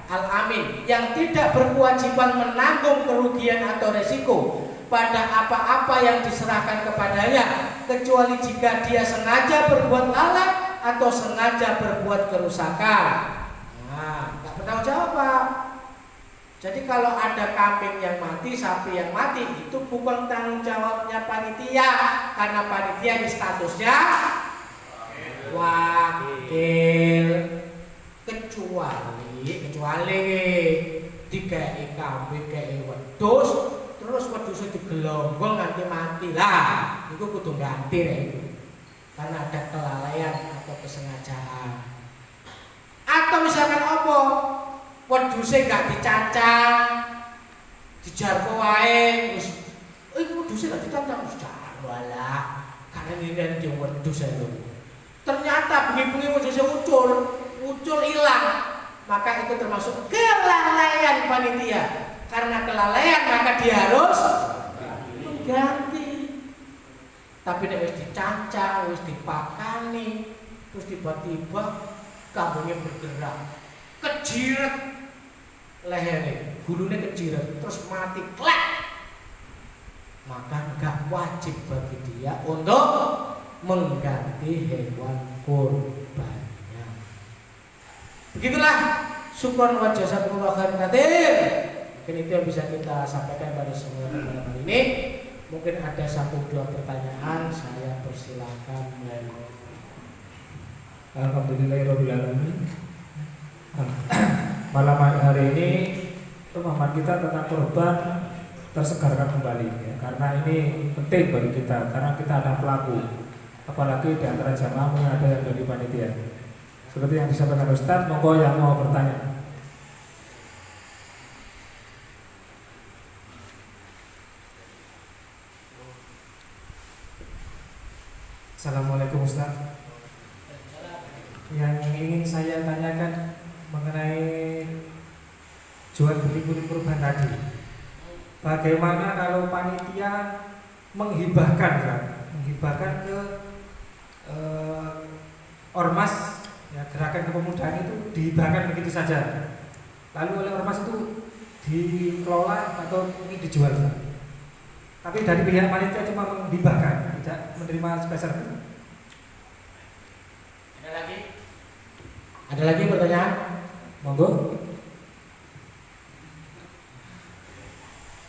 al-amin, yang tidak berkewajiban menanggung kerugian atau resiko pada apa-apa yang diserahkan kepadanya, kecuali jika dia sengaja berbuat lalai atau sengaja berbuat kerusakan. Nah, nggak bertanggung jawab, Pak. Jadi kalau ada kambing yang mati, sapi yang mati, itu bukan tanggung jawabnya panitia, karena panitia ini statusnya wakil. Kecuali dikai kambing kayak wedhus, terus wedhusnya digelonggong nganti mati lah, itu kudu ganti itu, karena ada kelalaian atau kesengajaan. Atau misalkan apa, wedhusnya gak dicacang, dijarko wae, terus wedhusnya gak dicacang, terus jarko lah, karena ini dia wedhus itu. Ternyata bengi-bengi wedhusnya muncul hilang, maka itu termasuk kelalaian panitia. Karena kelalaian maka dia harus mengganti. Tapi nek wis dicacang, wis dipakani, terus tiba-tiba kambingnya bergerak, kejiret lehernya, bulunya kejiret, terus mati klek, maka enggak wajib bagi dia untuk mengganti hewan kurbannya. Begitulah syukron wa jazakumullahu khairan katsir. Mungkin itu yang bisa kita sampaikan pada semua teman-teman hari ini. Mungkin ada 1-2 pertanyaan, saya persilakan. Alhamdulillahirabbil alamin. Malam hari ini pemahaman kita tentang kurban tersegarkan kembali ya, karena ini penting bagi kita, karena kita ada pelaku, apalagi di antara jamaah yang ada yang dari panitia. Seperti yang disampaikan Ustaz, monggo yang mau bertanya. Assalamualaikum Ustaz. Yang ingin saya tanyakan mengenai jual beli kulit kurban tadi. Bagaimana kalau panitia menghibahkan ke ormas ya, gerakan kepemudaan itu dihibahkan begitu saja. Lalu oleh ormas itu dikelola atau mungkin dijual. Tapi dari pihak panitia cuma menghibahkan, tidak menerima spesial. Ada lagi pertanyaan? Monggo.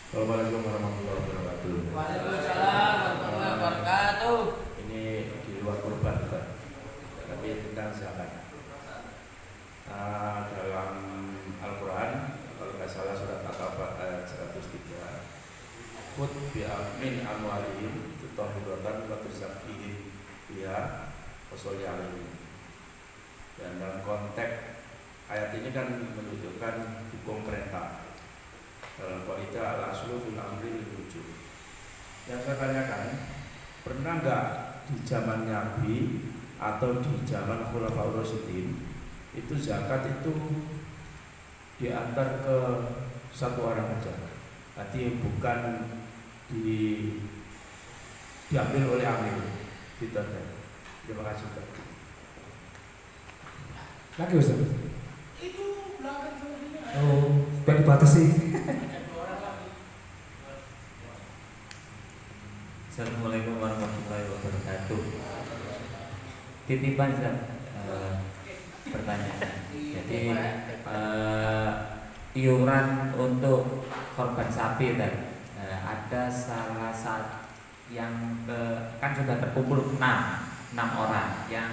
Assalamualaikum warahmatullahi wabarakatuh. Waalaikumsalam warahmatullahi wabarakatuh. Ini di luar kurban bukan, tapi tentang zakat. Dalam Al-Quran, kalau nggak salah surat At-Taubah ayat 103, Khud bi'amin amwalihim tutahhiratan wa tuzakkihim biha wa sholli alaihim. Dan dalam konteks ayat ini kan menunjukkan hukum perintah. Dalam kaidah al-aslu fil amri wujub. Yang saya tanyakan, pernah nggak di zaman Nabi atau di zaman Khulafaur Rasyidin itu zakat itu diantar ke satu orang saja, artinya bukan diambil oleh amir, gitu aja. Terima kasih. Lagi Ustaz. Itu belakang sebenarnya. Oh, sudah dibatasi. Assalamualaikum warahmatullahi wabarakatuh. Titipan pertanyaan. Jadi iuran untuk korban sapi tadi ada salah satu yang kan sudah terkumpul 6 6 orang, yang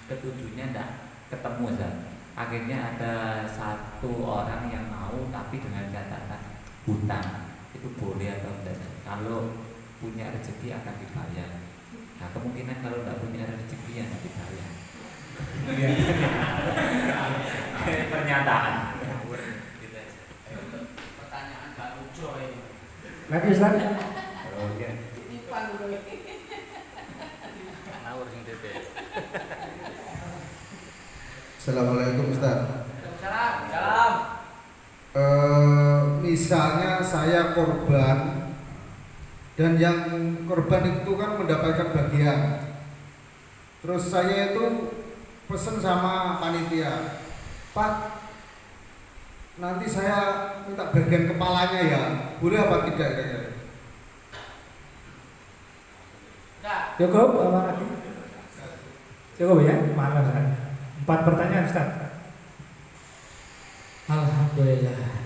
ketujuhnya tidak ketemu Ustaz. Akhirnya ada 1 orang yang mau tapi dengan catatan hutang. Itu boleh atau tidak? Kalau punya rezeki akan dibayar. Nah, kemungkinan kalau tidak punya rezeki yang tidak dibayar. Pernyataan. Pertanyaan Pak Ujo ini. Lagi Ustaz? Oke. Ini Pak Ujo ini. Assalamualaikum Ustaz. Salam. Misalnya saya korban dan yang korban itu kan mendapatkan bagian. Terus saya itu pesen sama panitia, Pak, nanti saya minta bagian kepalanya ya, boleh apa tidak ya? Nah, Cukup apa lagi? Cukup ya? Malam Ustaz. 4 pertanyaan Ustaz. alhamdulillah.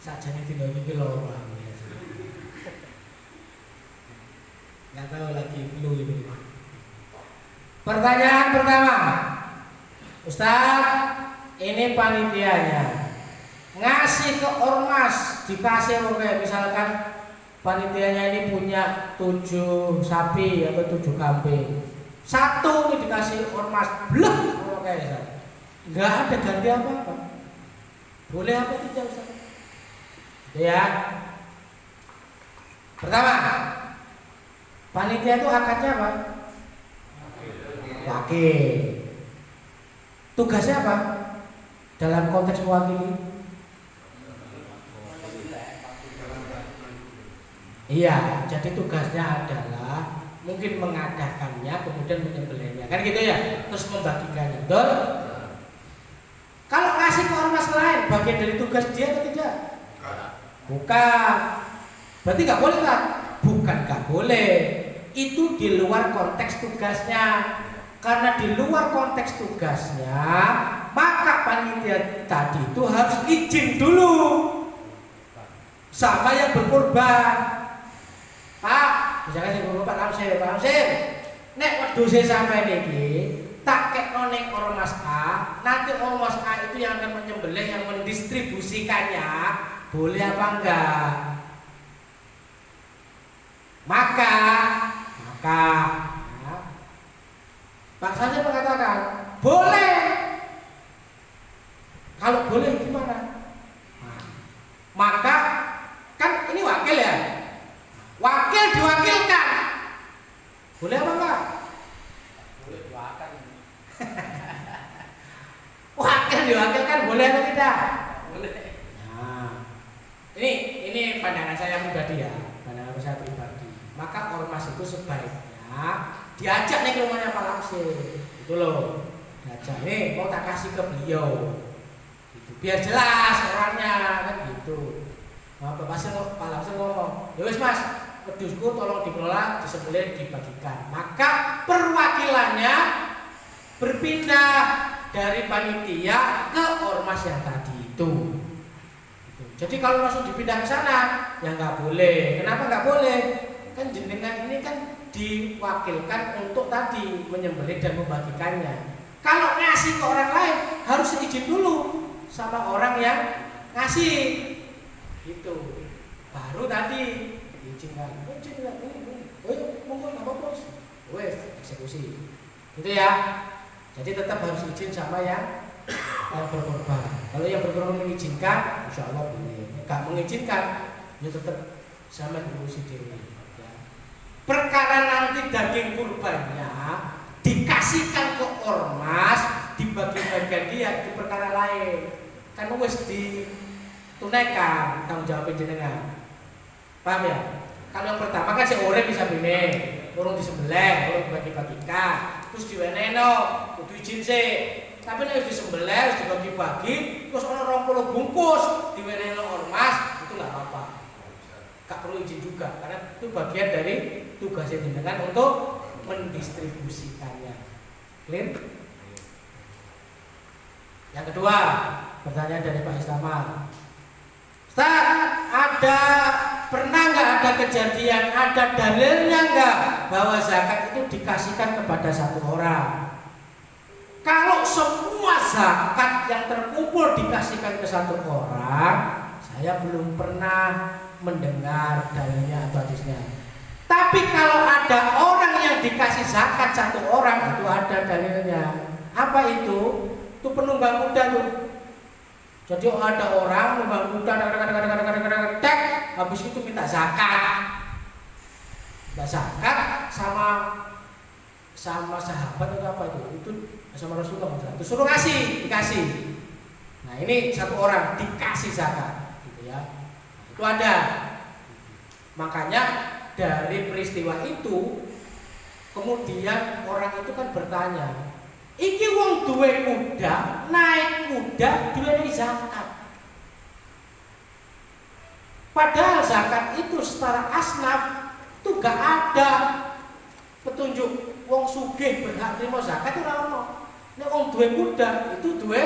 Sajane dino iki loro aku ya. Nggak tahu lagi flu ini. Pertanyaan pertama, Ustaz, ini panitianya ngasih ke ormas, dikasih oke, misalkan panitianya ini punya 7 sapi atau 7 kambing, 1 ini dikasih ormas, bleh, oke Ustaz. Nggak ada ganti apa-apa. Boleh apa tidak Ustaz? Ya. Pertama, panitia itu akadnya apa? Wakil. Tugasnya apa? Dalam konteks mewakili? Iya, jadi tugasnya adalah mungkin mengadakannya, kemudian menyembelihnya, kan gitu ya, terus membagikannya, betul? Kalau ngasih ke ormas lain, bagian dari tugas dia atau tidak? Bukan. Berarti nggak boleh kan? Bukan nggak boleh. Itu di luar konteks tugasnya. Karena di luar konteks tugasnya, maka panitia tadi itu harus izin dulu sama yang berkorban. Pak, misalkan yang berkorban Pak Lamsir, nek wedhuse sampeyan iki tak kekno ning ormas A, nanti ormas A itu yang akan menyembelih, yang mendistribusikannya, boleh apa enggak? Maka ya, Pak Sanjay mengatakan boleh. Kalau boleh gimana? Nah, maka kan ini wakil ya, wakil diwakilkan, boleh apa enggak? Boleh diwakil. Wakil diwakilkan boleh atau tidak? Boleh. Nah, ini pandangan saya pribadi ya, pandangan saya pribadi. Maka ormas itu sebaiknya diajak nih ke rumahnya Pak Lamsir, itu loh, diajak nih mau tak kasih ke beliau, gitu. Biar jelas orangnya kan gitu. Nah, Pak Lamsir ngomong, ya wis Mas, wedhusku tolong dikelola, disembelih, dibagikan. Maka perwakilannya berpindah dari panitia ke ormas yang tadi itu. Jadi kalau langsung dipindah ke sana, ya nggak boleh. Kenapa nggak boleh? Kan jenengan ini kan diwakilkan untuk tadi menyembelih dan membagikannya. Kalau ngasih ke orang lain harus izin dulu sama orang yang ngasih, gitu. Baru tadi diizinkan. Monggo nggak apa-apa, wes eksekusi, gitu ya. Jadi tetap harus izin sama yang berkorban. Kalau yang berkorban mengizinkan, insya Allah boleh. Nggak mengizinkan, ya tetap sama diurusi dewi. Ya. Perkara nanti daging kurbannya dikasihkan ke ormas, dibagi-bagikan dia, itu perkara lain. Kan wes ditunaikan tanggung jawab jenengan. Paham ya? Kalau yang pertama kan si orang bisa bine, orang disembelih, orang dibagi-bagikan, terus diweneno, kudu izin sih. Tapi nek disembelih, harus dibagi-bagi, terus orang 20 bungkus diweneno ormas, itu nggak apa-apa. Gak perlu izin juga, karena itu bagian dari tugasnya jenengan untuk mendistribusikannya. Clear? Yang kedua, pertanyaan dari Pak Istamal. Ustaz, ada pernah nggak ada kejadian, ada dalilnya nggak bahwa zakat itu dikasihkan kepada satu orang? Kalau semua zakat yang terkumpul dikasihkan ke satu orang, saya belum pernah mendengar dalilnya atau hadisnya. Tapi kalau ada orang yang dikasih zakat satu orang, itu ada dalilnya. Apa itu? Itu penunggang kuda tuh. Jadi ada orang menunggang kuda, habis itu minta zakat. Minta zakat sama sahabat atau apa itu sama Rasulullah, itu suruh ngasih, dikasih. Nah ini satu orang dikasih zakat, gitu ya. Itu ada. Makanya dari peristiwa itu kemudian orang itu kan bertanya, iki wong duwe kuda, naik kuda duwe zakat. Padahal zakat itu secara asnaf itu gak ada petunjuk wong sugih berhak terima zakat itu ora ono. Nek wong duwe kuda itu duwe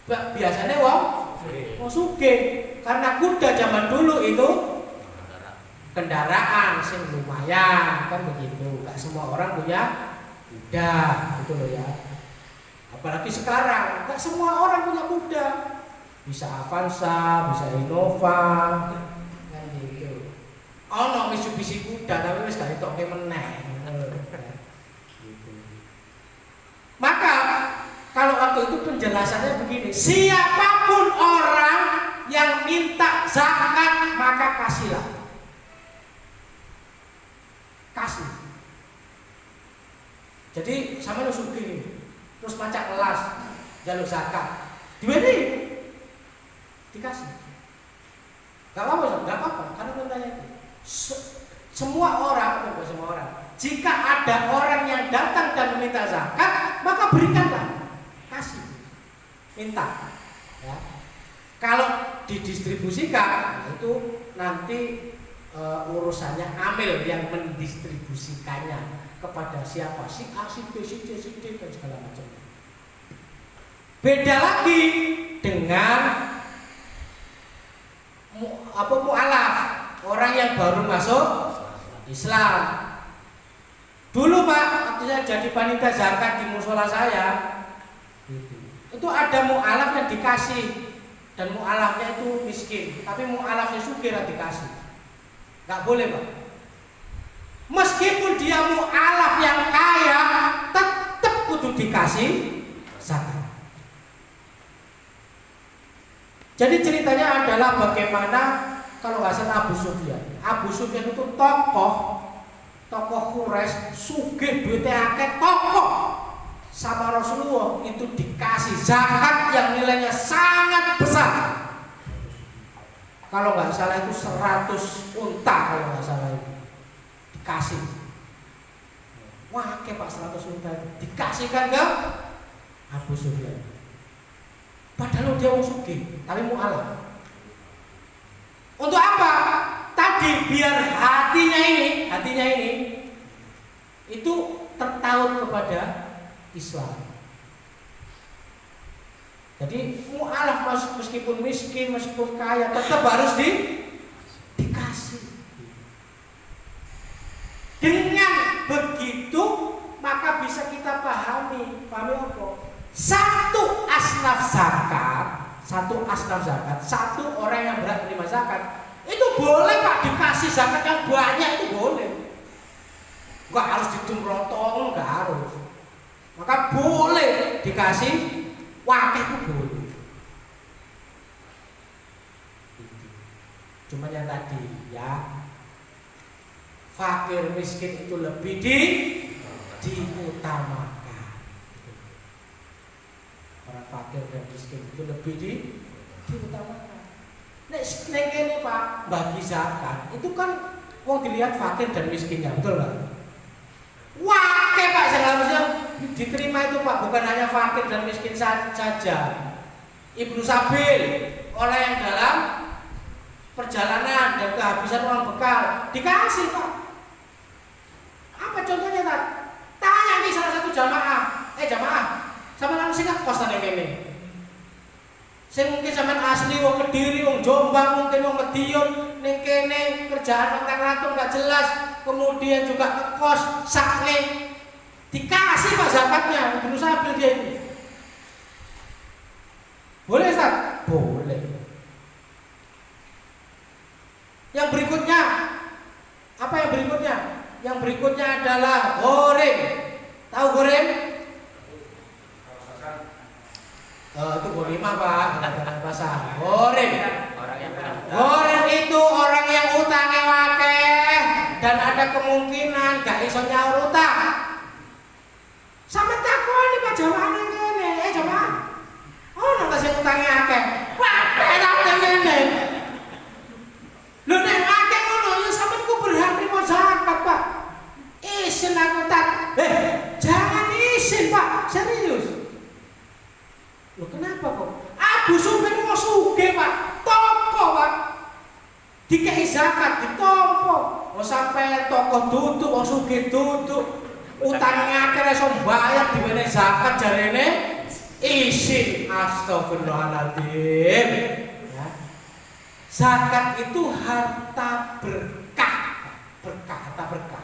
biasanya wong sugih. Karena kuda zaman dulu itu kendaraan sing lumayan kan begitu. Gak semua orang punya kuda, gitu loh ya. Apalagi sekarang, gak semua orang punya kuda. Bisa Avanza, bisa Innova, kan gitu. Ono Mitsubishi kuda tapi wis gak ditokke meneh. Maka kalau waktu itu penjelasannya begini, siapapun orang yang minta zakat maka kasihlah. Kasih. Jadi sama lu sugih terus macak kelas jalur zakat. Diweni dikasih. Gak apa-apa, karena tentanya itu. Semua orang, bukan semua orang. Jika ada orang yang datang dan meminta zakat, maka berikanlah, kasih, minta. Ya. Kalau didistribusikan, itu nanti urusannya amil yang mendistribusikannya kepada siapa, si A, si B, si C, si D dan segala macam. Beda lagi dengan mu'alaf, orang yang baru masuk Islam. Dulu Pak, waktu saya jadi panitia zakat di musola saya, itu ada mu'alaf yang dikasih dan mu'alafnya itu miskin, tapi mu'alafnya sugih dikasih. Gak boleh Pak. Meskipun dia mu'alaf yang kaya, tetap kudu dikasih zakat. Jadi ceritanya adalah bagaimana kalau nggak salah Abu Sufyan. Abu Sufyan itu tokoh Quraisy, sugih duitnya akeh, tokoh sama Rasulullah itu dikasih zakat yang nilainya sangat besar. Kalau nggak salah itu 100 unta kalau nggak salah itu dikasih. Wah, Pak 100 unta itu dikasihkan ke Abu Sufyan. Padahal dia orang sugih, tapi mu'alaf. Untuk apa? Tadi biar hatinya ini itu tertaut kepada Islam. Jadi mu'alaf meskipun miskin, meskipun kaya, tetap harus dikasih. Dengan begitu maka bisa kita pahami apa? Satu asnaf zakat, satu orang yang berhak menerima zakat itu boleh Pak dikasih zakat yang banyak, itu boleh. Enggak harus ditumrotong, enggak harus. Maka boleh dikasih wakil, itu boleh. Cuma yang tadi ya, fakir miskin itu lebih diutamakan. Orang fakir dan miskin itu lebih diutamakan. Nek ini Pak bagi zakat itu kan mau dilihat fakir dan miskinnya, betul Pak? Wakil Pak, seharusnya diterima itu Pak, bukan hanya fakir dan miskin saja. Ibnu Sabil, orang yang dalam perjalanan dan kehabisan uang bekal dikasih Pak. Apa contohnya Pak? Tanya nih salah satu jamaah, sama nang sing kos nang kene. Sing mungkin sampean asli wong Kediri, wong Jombang, mungkin wong Madiun ning kene kerjaan mentang-mentang nggak jelas, kemudian juga ngekos, sakne, dikasih Pak zakatnya, berusaha ambil dia itu. Boleh Ustaz? Boleh. Yang berikutnya, apa yang berikutnya? Yang berikutnya adalah goreng. Tahu goreng? Itu gorimah Pak, bukan pasar. Goreng. Goreng itu orang yang utangnya wakeh dan ada kemungkinan gak iso nyaur utang. Sampe takoni Pak jamaah ngene, jamaah. Oh, nang sing utangnya akeh. Wakeh ta ngene. Lho nek akeh ngono ya sampeyan ku berhak terima zakat, Pak. Isin aku tak. Jangan isin, Pak. Serius. Loh kenapa kok? Abu Sufyan mau sugih, Pak. Toko, Pak. Dikei zakat ditompo. Mau sampai toko duduk, mau sugih duduk. Utangnya akhirnya iso bayar diwenehi zakat jarene isin. Astagfirullahaladzim. Ya. Zakat itu harta berkah. Berkah, harta berkah.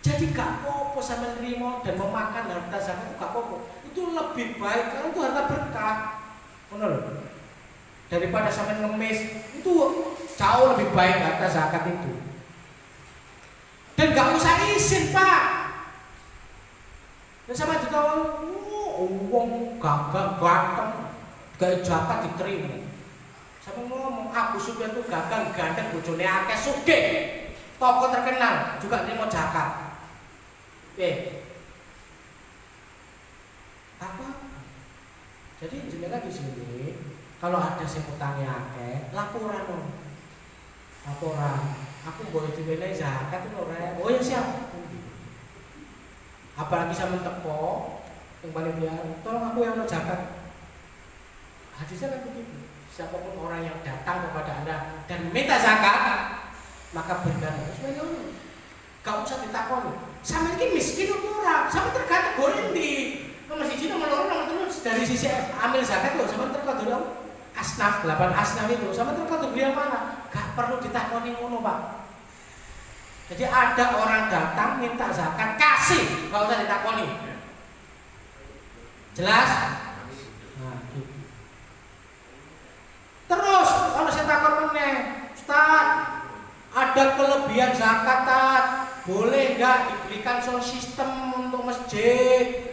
Jadi gak apa-apa sampai nerima dan memakan harta zakat itu gak apa-apa. Itu lebih baik karena itu harta berkah. Benar loh. Daripada sampai ngemis, itu jauh lebih baik harta zakat itu. Dan gak usah izin, Pak. Dan sama ditawa, uang gagal ganteng, gak zakat diterima. Sama ngomong, Abu Sufyan itu gagal ganteng, bojone akeh sugih. Tokoh terkenal juga terima zakat. Apa? Jadi jenengan di sini kalau ada sing utangnya akeh, laporan dong. Laporan. Aku boleh diwenehi zakat itu ora. Oh ya siap. Apalagi sama teko yang paling dia, tolong aku yang mau zakat. Hadisnya kan begitu. Siapapun orang yang datang kepada Anda dan minta zakat, maka berikan. Sebenarnya gak usah ditakoni. Sama ini miskin apa ora? Sama terkategori di nomor 1, nomor 2, nomor 3 dari sisi amil zakat loh. Sama terkategori asnaf, 8 asnaf itu. Sama terkategori yang mana? Gak perlu ditakoni ngono, Pak. Jadi ada orang datang minta zakat, kasih, gak usah ditakoni. Jelas? Nah, gitu. Terus kalau saya takon meneh, Ustaz, ada kelebihan zakat, Tat. Boleh nggak diberikan sound system untuk masjid?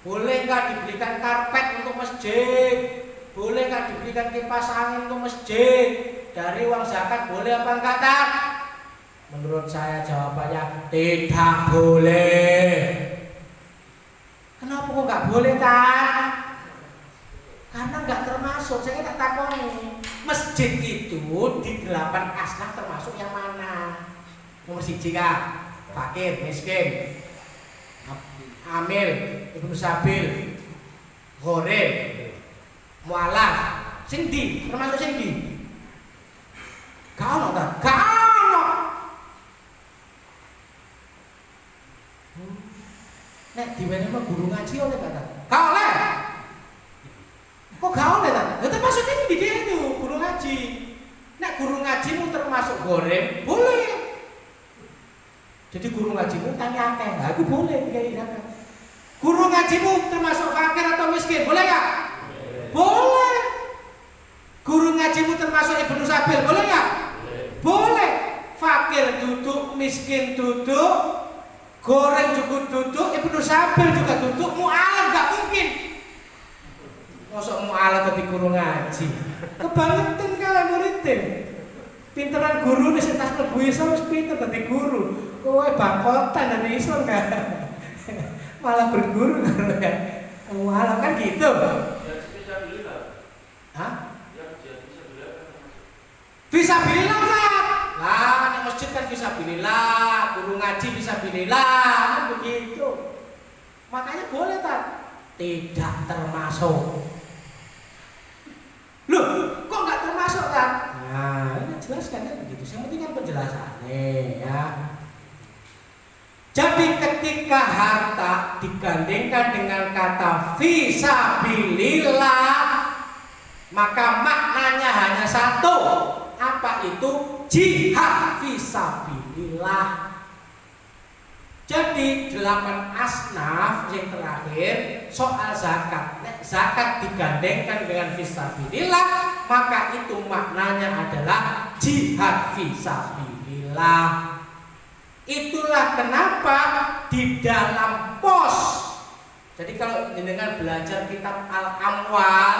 Boleh nggak diberikan karpet untuk masjid? Boleh nggak diberikan kipas angin untuk masjid? Dari uang zakat boleh apa enggak, Tat? Menurut saya jawabannya tidak boleh. Kenapa kok nggak boleh, Tat? Karena nggak termasuk. Saya tak takoni. Masjid itu di 8 asnaf termasuk yang mana? Nomor 1 Kak, fakir, miskin, amil, ibnu sabil, gharib, mualaf, sing ndi? Termasuk sing ndi? Gak ono ta? Gak ono. Nek diwenehi mah guru ngaji oleh gak ta? Gak oleh. Kok gak oleh ta? Ya termasuk ini di dia itu guru ngaji. Nek guru ngajimu termasuk gharib, boleh. Jadi guru ngajimu tanya akeh, nah, aku boleh dikai zakat. Guru ngajimu termasuk fakir atau miskin, boleh nggak? Boleh. Guru ngajimu termasuk ibnu sabil, boleh nggak? Boleh. Fakir duduk, miskin duduk, goreng juga duduk, ibnu sabil juga duduk, mu'alaf nggak mungkin. Mosok mu'alaf tadi guru ngaji, kebangetan kalian muridnya. Pinteran guru nih setas mlebu Islam wis pinter dadi guru. Kowe bangkotan dari Islam kan. Malah berguru kan. Malah kan gitu. Ya fisabilillah. Hah? Ya fisabilillah kan. Lah nek masjid kan fisabilillah, guru ngaji fisabilillah, kan begitu. Makanya boleh tak? Tidak termasuk. Loh, kok enggak termasuk kan? Nah, ini jelaskan kan begitu. Yang penting kan penjelasannya ya. Jadi ketika harta digandengkan dengan kata fisabilillah, maka maknanya hanya satu. apa itu jihad fisabilillah. Jadi 8 asnaf yang terakhir soal zakat. Zakat digandengkan dengan fisabilillah, maka itu maknanya adalah jihad fisabilillah. Itulah kenapa di dalam pos. Jadi kalau dengan belajar kitab Al-Amwal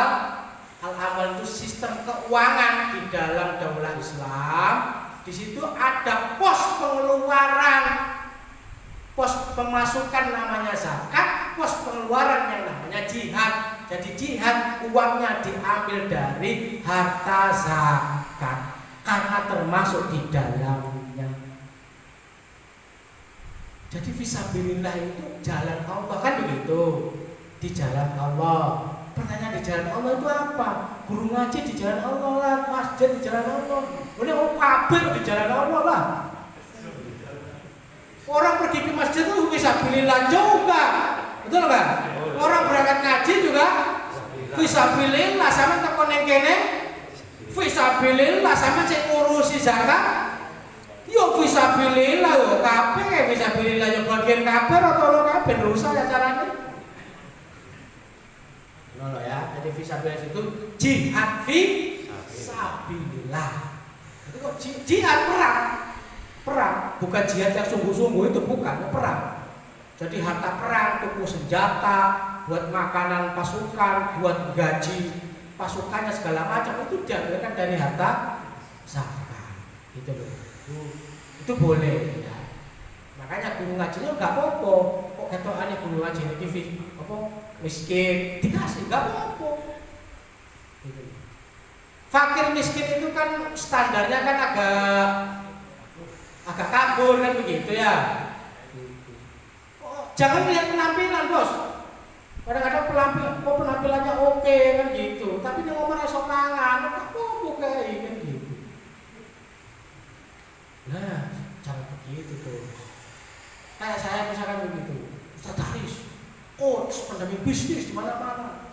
itu sistem keuangan di dalam daulah Islam. Di situ ada pos pengeluaran, pos pemasukan namanya zakat, pos pengeluaran yang namanya jihad. Jadi jihad uangnya diambil dari harta zakat karena termasuk di dalamnya. Jadi fisabilillah itu jalan Allah, kan begitu. Di jalan Allah. Pertanyaan, di jalan Allah itu apa? Guru ngaji di jalan Allah lah, masjid di jalan Allah. Boleh kabel di jalan Allah lah. Orang pergi ke masjid itu fisabilillah juga. Betul kan? Orang berangkat ngaji juga fisabilillah, sama tekon yang kene fisabilillah, sama sing ngurusi zakat. Yo fisabilillah yo kabeh fisabilillah yo bagian kabeh atau lo kabeh dosa ya carane. Ngono ya. Jadi fisabilillah itu jihad fisabilillah. Itu kok jihad perang, bukan jihad yang sungguh-sungguh, itu bukan perang. Jadi harta perang, tuku senjata, buat makanan pasukan, buat gaji pasukannya segala macam itu diambilkan dari harta zakat. Gitu loh. Itu boleh ya. Makanya guru ngajinya enggak apa-apa. Kok ketokane guru ngaji ini apa miskin dikasih enggak apa-apa. Gitu. Fakir miskin itu kan standarnya kan agak kabur kan begitu ya. Oh, jangan lihat penampilan, Bos. Kadang-kadang penampilannya oke kan gitu, tapi dia ngomongnya sok mangan, apa kayak kan gitu. Nah, jangan begitu tuh. Kayak saya misalkan begitu, Ustaz Haris, coach pendamping bisnis di mana-mana.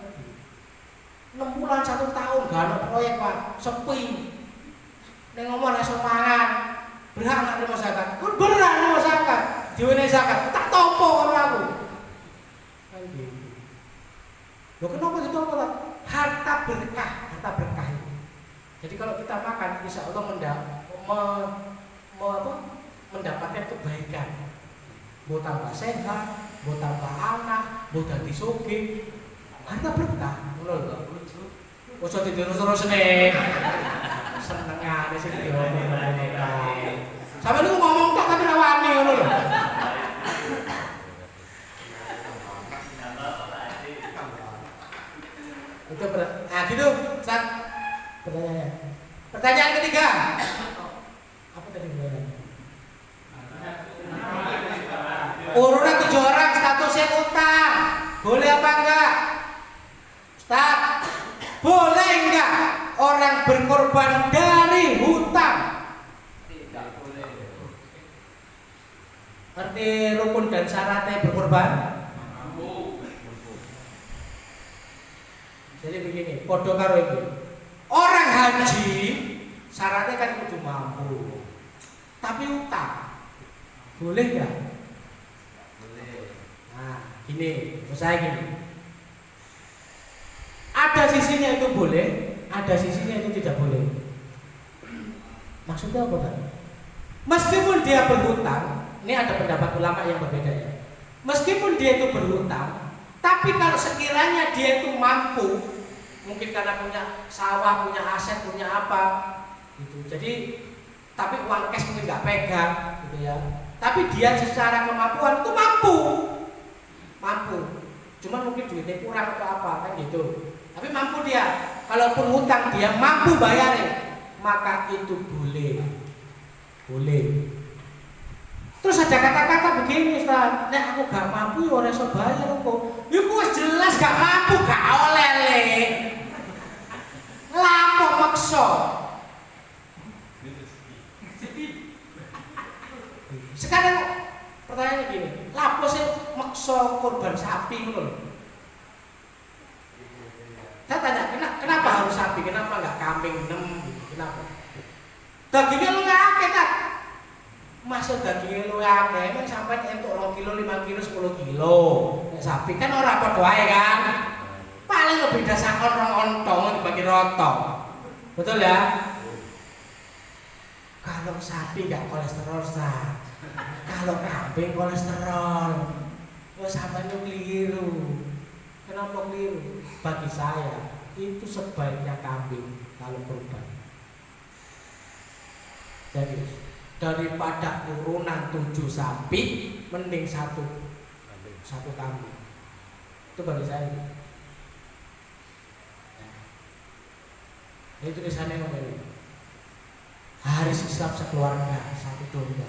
6 bulan 1 tahun gak ada proyek Pak, sepi. Nek ngomong langsung mangan, berhak nggak terima zakat? Kan berhak terima zakat, diwenehi zakat, tak topo kalau aku. Kan gitu. Loh kenapa ditompo? Harta berkah itu. Jadi kalau kita makan, insya Allah mendapatkan kebaikan. Mau tambah sehat, mau tambah anak, mau dadi sugih. Harta berkah, ngono lho. Ojo diterus-terus nih. Senengane sing diomong-omong kae. Sampe lu ngomong tok tapi ra wani ngono lho. Itu gitu, Ustaz. Pertanyaan ketiga. Apa tadi pertanyaan? Urunan 7 orang statusnya utang. Boleh apa enggak? Ustaz, boleh enggak orang berkorban dari hutang? Tidak boleh. Arti rukun dan syaratnya berkorban? Jadi begini, podo karo iki. Orang haji syaratnya kan kudu mampu. Tapi utang boleh enggak? Boleh. Nah, gini, saya gini. Ada sisinya itu boleh, ada sisinya itu tidak boleh. Maksudnya apa tadi? Meskipun dia berhutang, ini ada pendapat ulama yang berbeda ya. Meskipun dia itu berhutang, tapi kalau sekiranya dia itu mampu, mungkin karena punya sawah, punya aset, punya apa, gitu. Jadi, tapi uang cash mungkin nggak pegang, gitu ya. Tapi dia secara kemampuan itu mampu. Cuman mungkin duitnya kurang atau apa, kan gitu. Tapi mampu dia. Kalaupun hutang dia mampu bayarin, maka itu boleh. Terus ada kata-kata begini, Ustaz, nek aku gak mampu ya ora iso bayar kok. Iku wis jelas gak mampu, gak oleh le. Lapo maksa. Sekarang pertanyaannya gini, lapo sih maksa korban sapi ngono lho. Saya tanya, kenapa harus sapi? Kenapa nggak kambing 6? Kenapa? Masuk dagingnya luwih akeh, emang sampai entuk 2 kilo, 5 kilo, 10 kilo. Nek sapi kan ora padha wae kan. Paling beda sakon rong ontong dibagi rata. Betul ya? Kalau sapi gak kolesterol sah. Kalau kambing kolesterol. Wes sampeyan keliru. Kenapa keliru? Bagi saya itu sebaiknya kambing kalau kurban. Jadi daripada urunan 7 sapi, mending satu kambing. Itu bagi saya. Ini tulisannya ngomong. Hari Islam sekeluarga, satu domba.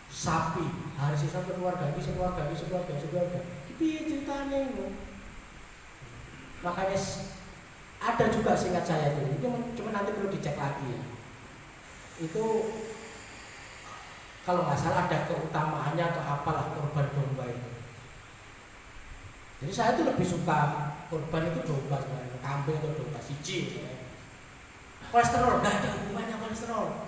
Sapi, hari Islam sekeluarga, ini sekeluarga. Piye ceritanya itu? Makanya ada juga singkat saya itu cuma nanti perlu dicek lagi ya. Itu kalau nggak salah ada keutamaannya atau apalah kurban domba itu. Jadi saya tuh lebih suka kurban itu domba sebenarnya, kambing atau domba siji. Kolesterol nggak ada hubungannya kolesterol.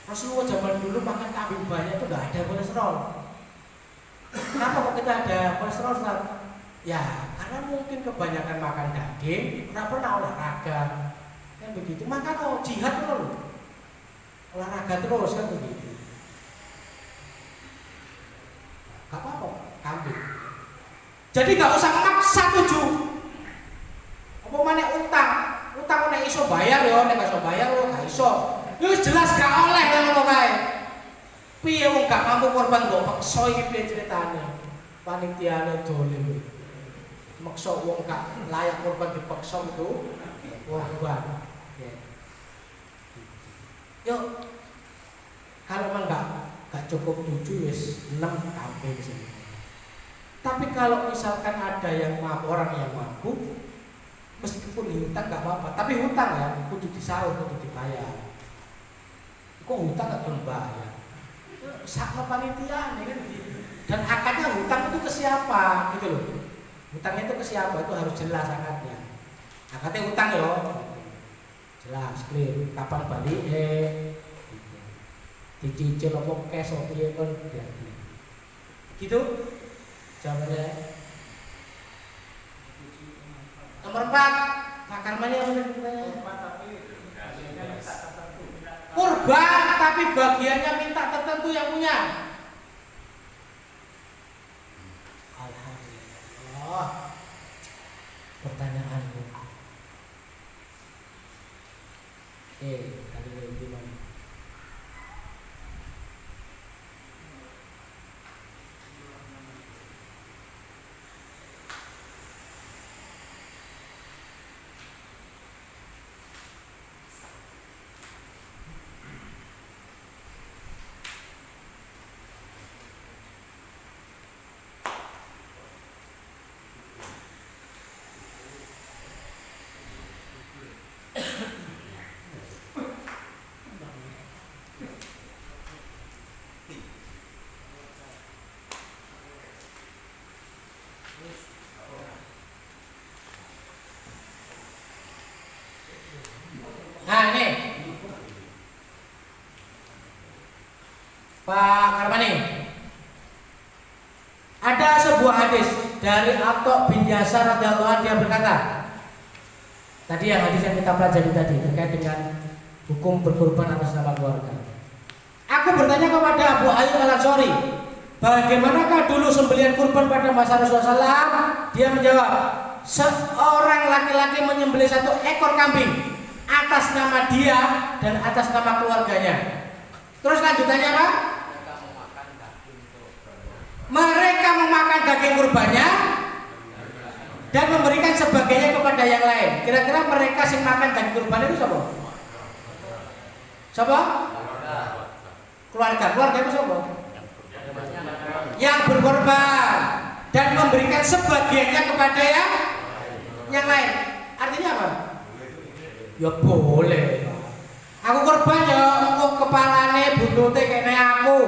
Rasulullah zaman dulu makan kambing banyak itu nggak ada kolesterol. Kenapa kok kita ada kolesterol? Ya karena mungkin kebanyakan makan daging, nggak pernah olahraga, kan begitu. Makan jihad loh. Olahraga terus kan begitu. Gak apa-apa, kambing. Jadi gak usah maksa 7. Apa mana utang nek iso bayar yo, nek gak iso bayar yo gak iso. Yo jelas gak oleh ngono kae. Piye wong gak mampu korban kok peksa iki piye ceritane? Panitiane dolim. Maksa wong gak layak korban dipaksa itu korban. Yuk, kalau memang nggak cukup 7 wis 6 kambing sini. Tapi kalau misalkan ada yang orang yang mampu, meskipun hutang nggak apa-apa. Tapi hutang ya, kudu disahur, kudu dibayar. Kok hutang nggak perlu bayar? Sama panitia nih kan gitu. Dan akadnya hutang itu ke siapa? Gitu loh. Hutangnya itu ke siapa? Itu harus jelas akadnya. Akadnya hutang loh. Jelas, clear. Kapan balik? Dicicil apa cash apa piye kon gitu. Jawabannya. Nomor 4, Pak Karmani yang kurban tapi bagiannya minta tertentu yang punya. Alhamdulillah. Pertanyaanmu. Tadi gimana? Nah ini Pak Karmani, ada sebuah hadis dari Atha bin Yasar radhiyallahu anhu, dia berkata, tadi yang hadis yang kita pelajari tadi terkait dengan hukum berkorban atas nama keluarga. Aku bertanya kepada Abu Ayyub Al-Ansari, bagaimanakah dulu sembelihan kurban pada masa Rasulullah SAW? Dia menjawab, seorang laki-laki menyembelih 1 ekor kambing atas nama dia dan atas nama keluarganya. Terus lanjutannya apa? Mereka memakan daging kurbannya dan memberikan sebagainya kepada yang lain. Kira-kira mereka sing makan daging kurban itu siapa? Siapa? Keluarga. Keluarga itu siapa? Yang berkorban dan memberikan sebagiannya kepada yang lain. Artinya apa? Ya boleh. Aku korban ya, aku kepalane buntute kene aku.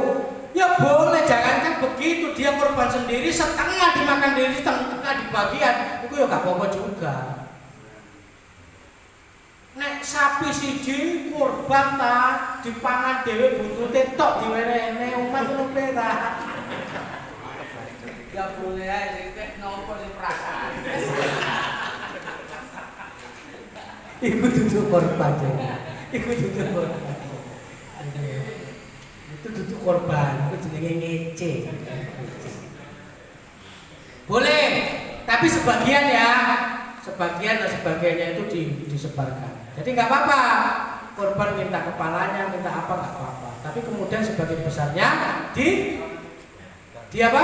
Ya boleh, jangankan begitu, dia korban sendiri, setengah dimakan diri, setengah dibagian. Itu ya gak apa-apa juga. Nek sapi siji kurban ta dipangan dhewe buntute tok diwenehne umat ngono perak. Ya boleh ae sing nopo sing perasaan. Iku dudu korban. Iku dudu korban. Itu dudu korban, itu jenenge ngece. Boleh, tapi sebagian ya, sebagian dan sebagainya itu disebarkan. Jadi nggak apa-apa, korban minta kepalanya, minta apa nggak apa-apa. Tapi kemudian sebagian besarnya di apa?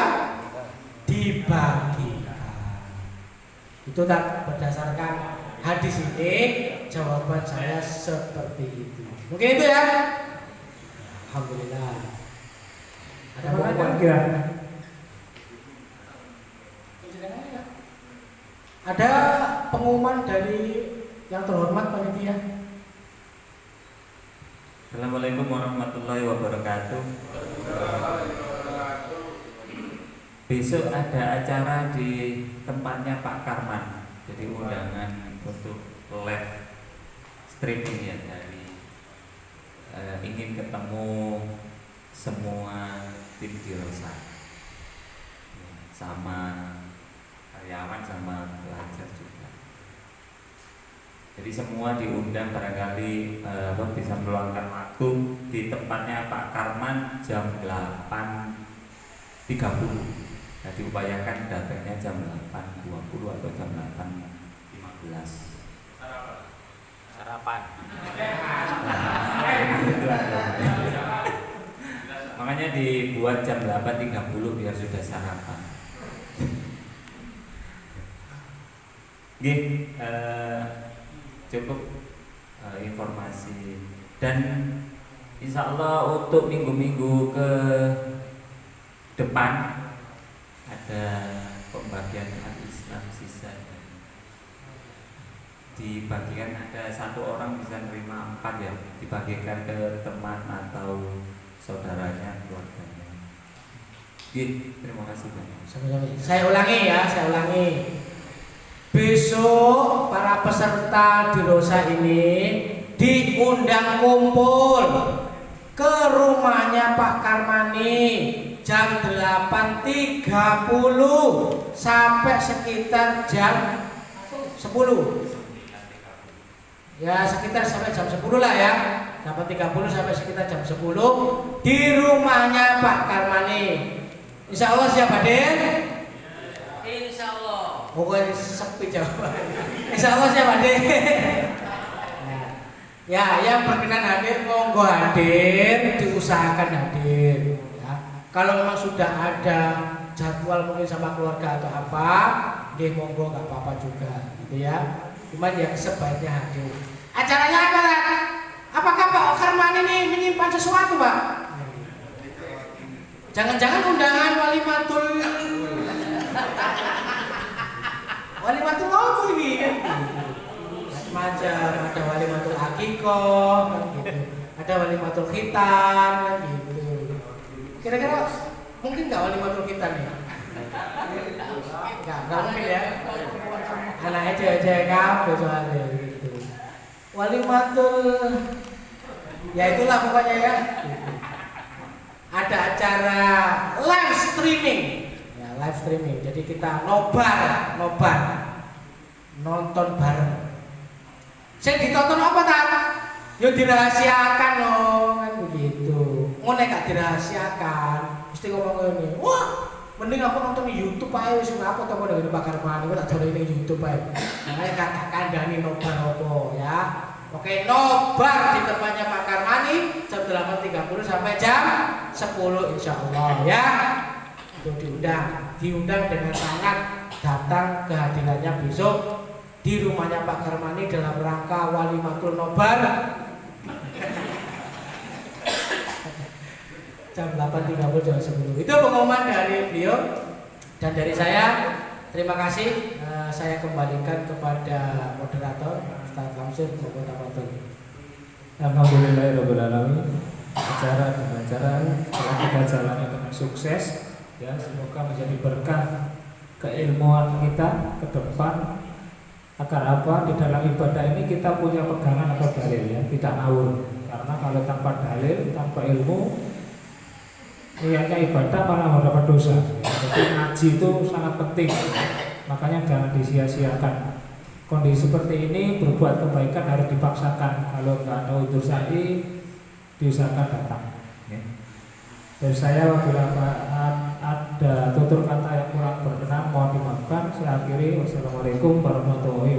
Dibagikan. Itu tak berdasarkan hadis ini, jawaban saya seperti itu. Mungkin itu ya. Alhamdulillah. Ada pengumuman kira? Ada pengumuman dari yang terhormat panitia. Assalamualaikum warahmatullahi wabarakatuh. Besok ada acara di tempatnya Pak Karman. Jadi undangan untuk live streaming ya dari ingin ketemu semua tim Dirosa sama karyawan sama pelajar juga. Jadi semua diundang barangkali bisa meluangkan waktu di tempatnya Pak Karman jam 8.30. Nah, diupayakan datangnya jam 8.20 atau jam 8.15. Sarapan. Makanya dibuat jam 8.30 biar sudah sarapan. Nggih, cukup informasi dan insya Allah untuk minggu-minggu ke depan ada pembagian Islam sisa. Dibagikan ada satu orang bisa nerima 4 ya, dibagikan ke teman atau saudaranya, keluarganya. Terima kasih banyak. Saya ulangi ya, saya ulangi. Besok para peserta Dirosa ini diundang kumpul ke rumahnya Pak Karmani jam 8.30 sampai sekitar jam 10. Ya sekitar sampai jam 10 lah ya. 8.30 sampai sekitar jam 10 di rumahnya Pak Karmani. Insya Allah siap hadir? Insya Allah. Pokoknya sepi jawaban. Insya Allah siap hadir. Ya, yang berkenan hadir monggo hadir, diusahakan hadir. Ya. Kalau memang sudah ada jadwal mungkin sama keluarga atau apa, nggih monggo nggak apa-apa juga, gitu ya. Cuman ya sebaiknya hadir. Acaranya apa, Pak? Apakah Pak Karman ini menyimpan sesuatu, Pak? Jangan-jangan undangan walimatul apa ini? Macam ada walimatul akikoh, kan gitu. Ada walimatul khitan, kan gitu. Kira-kira mungkin nggak walimatul khitan nih? Nggak mungkin ya. Anaknya cewek-cewek kabeh soalnya gitu. Walimatul, ya itulah pokoknya ya. Gitu. Ada acara live streaming, ya live streaming. Jadi kita nobar, nonton bareng. Saya ditonton apa tak? Yo dirahasiakan loh, kan begitu. Ngono gak dirahasiakan, mesti ngomong ini. Wah, mending aku nonton di YouTube aja. Wis aku tau dengan Pak Karman, aku tak tahu di YouTube aja. Makanya katakan Dani nobar opo ya. Oke, nobar di tempatnya Pak Karmani jam 8.30 sampai jam 10 insya Allah ya. Itu diundang dengan sangat datang kehadirannya besok di rumahnya Pak Karmani dalam rangka walimatul nobar jam 8.30 jam 10. Itu pengumuman dari beliau dan dari saya. Terima kasih. Saya kembalikan kepada moderator Ustaz Hamzah Bogor Tabatul. Alhamdulillahirabbil alamin. Acara telah kita jalani dengan sukses ya, semoga menjadi berkah keilmuan kita ke depan Agar apa? Di dalam ibadah ini kita punya pegangan atau dalil ya, tidak ngawur. Karena kalau tanpa dalil, tanpa ilmu, niatnya ibadah malah mendapat dosa. Jadi ngaji itu sangat penting. Makanya jangan disia-siakan. Kondisi seperti ini berbuat kebaikan harus dipaksakan. Kalau nggak ada udur syar'i, diusahakan datang. Ya. Dan saya apabila ada tutur kata yang kurang berkenan mohon dimaafkan. Saya akhiri. Wassalamualaikum warahmatullahi wabarakatuh.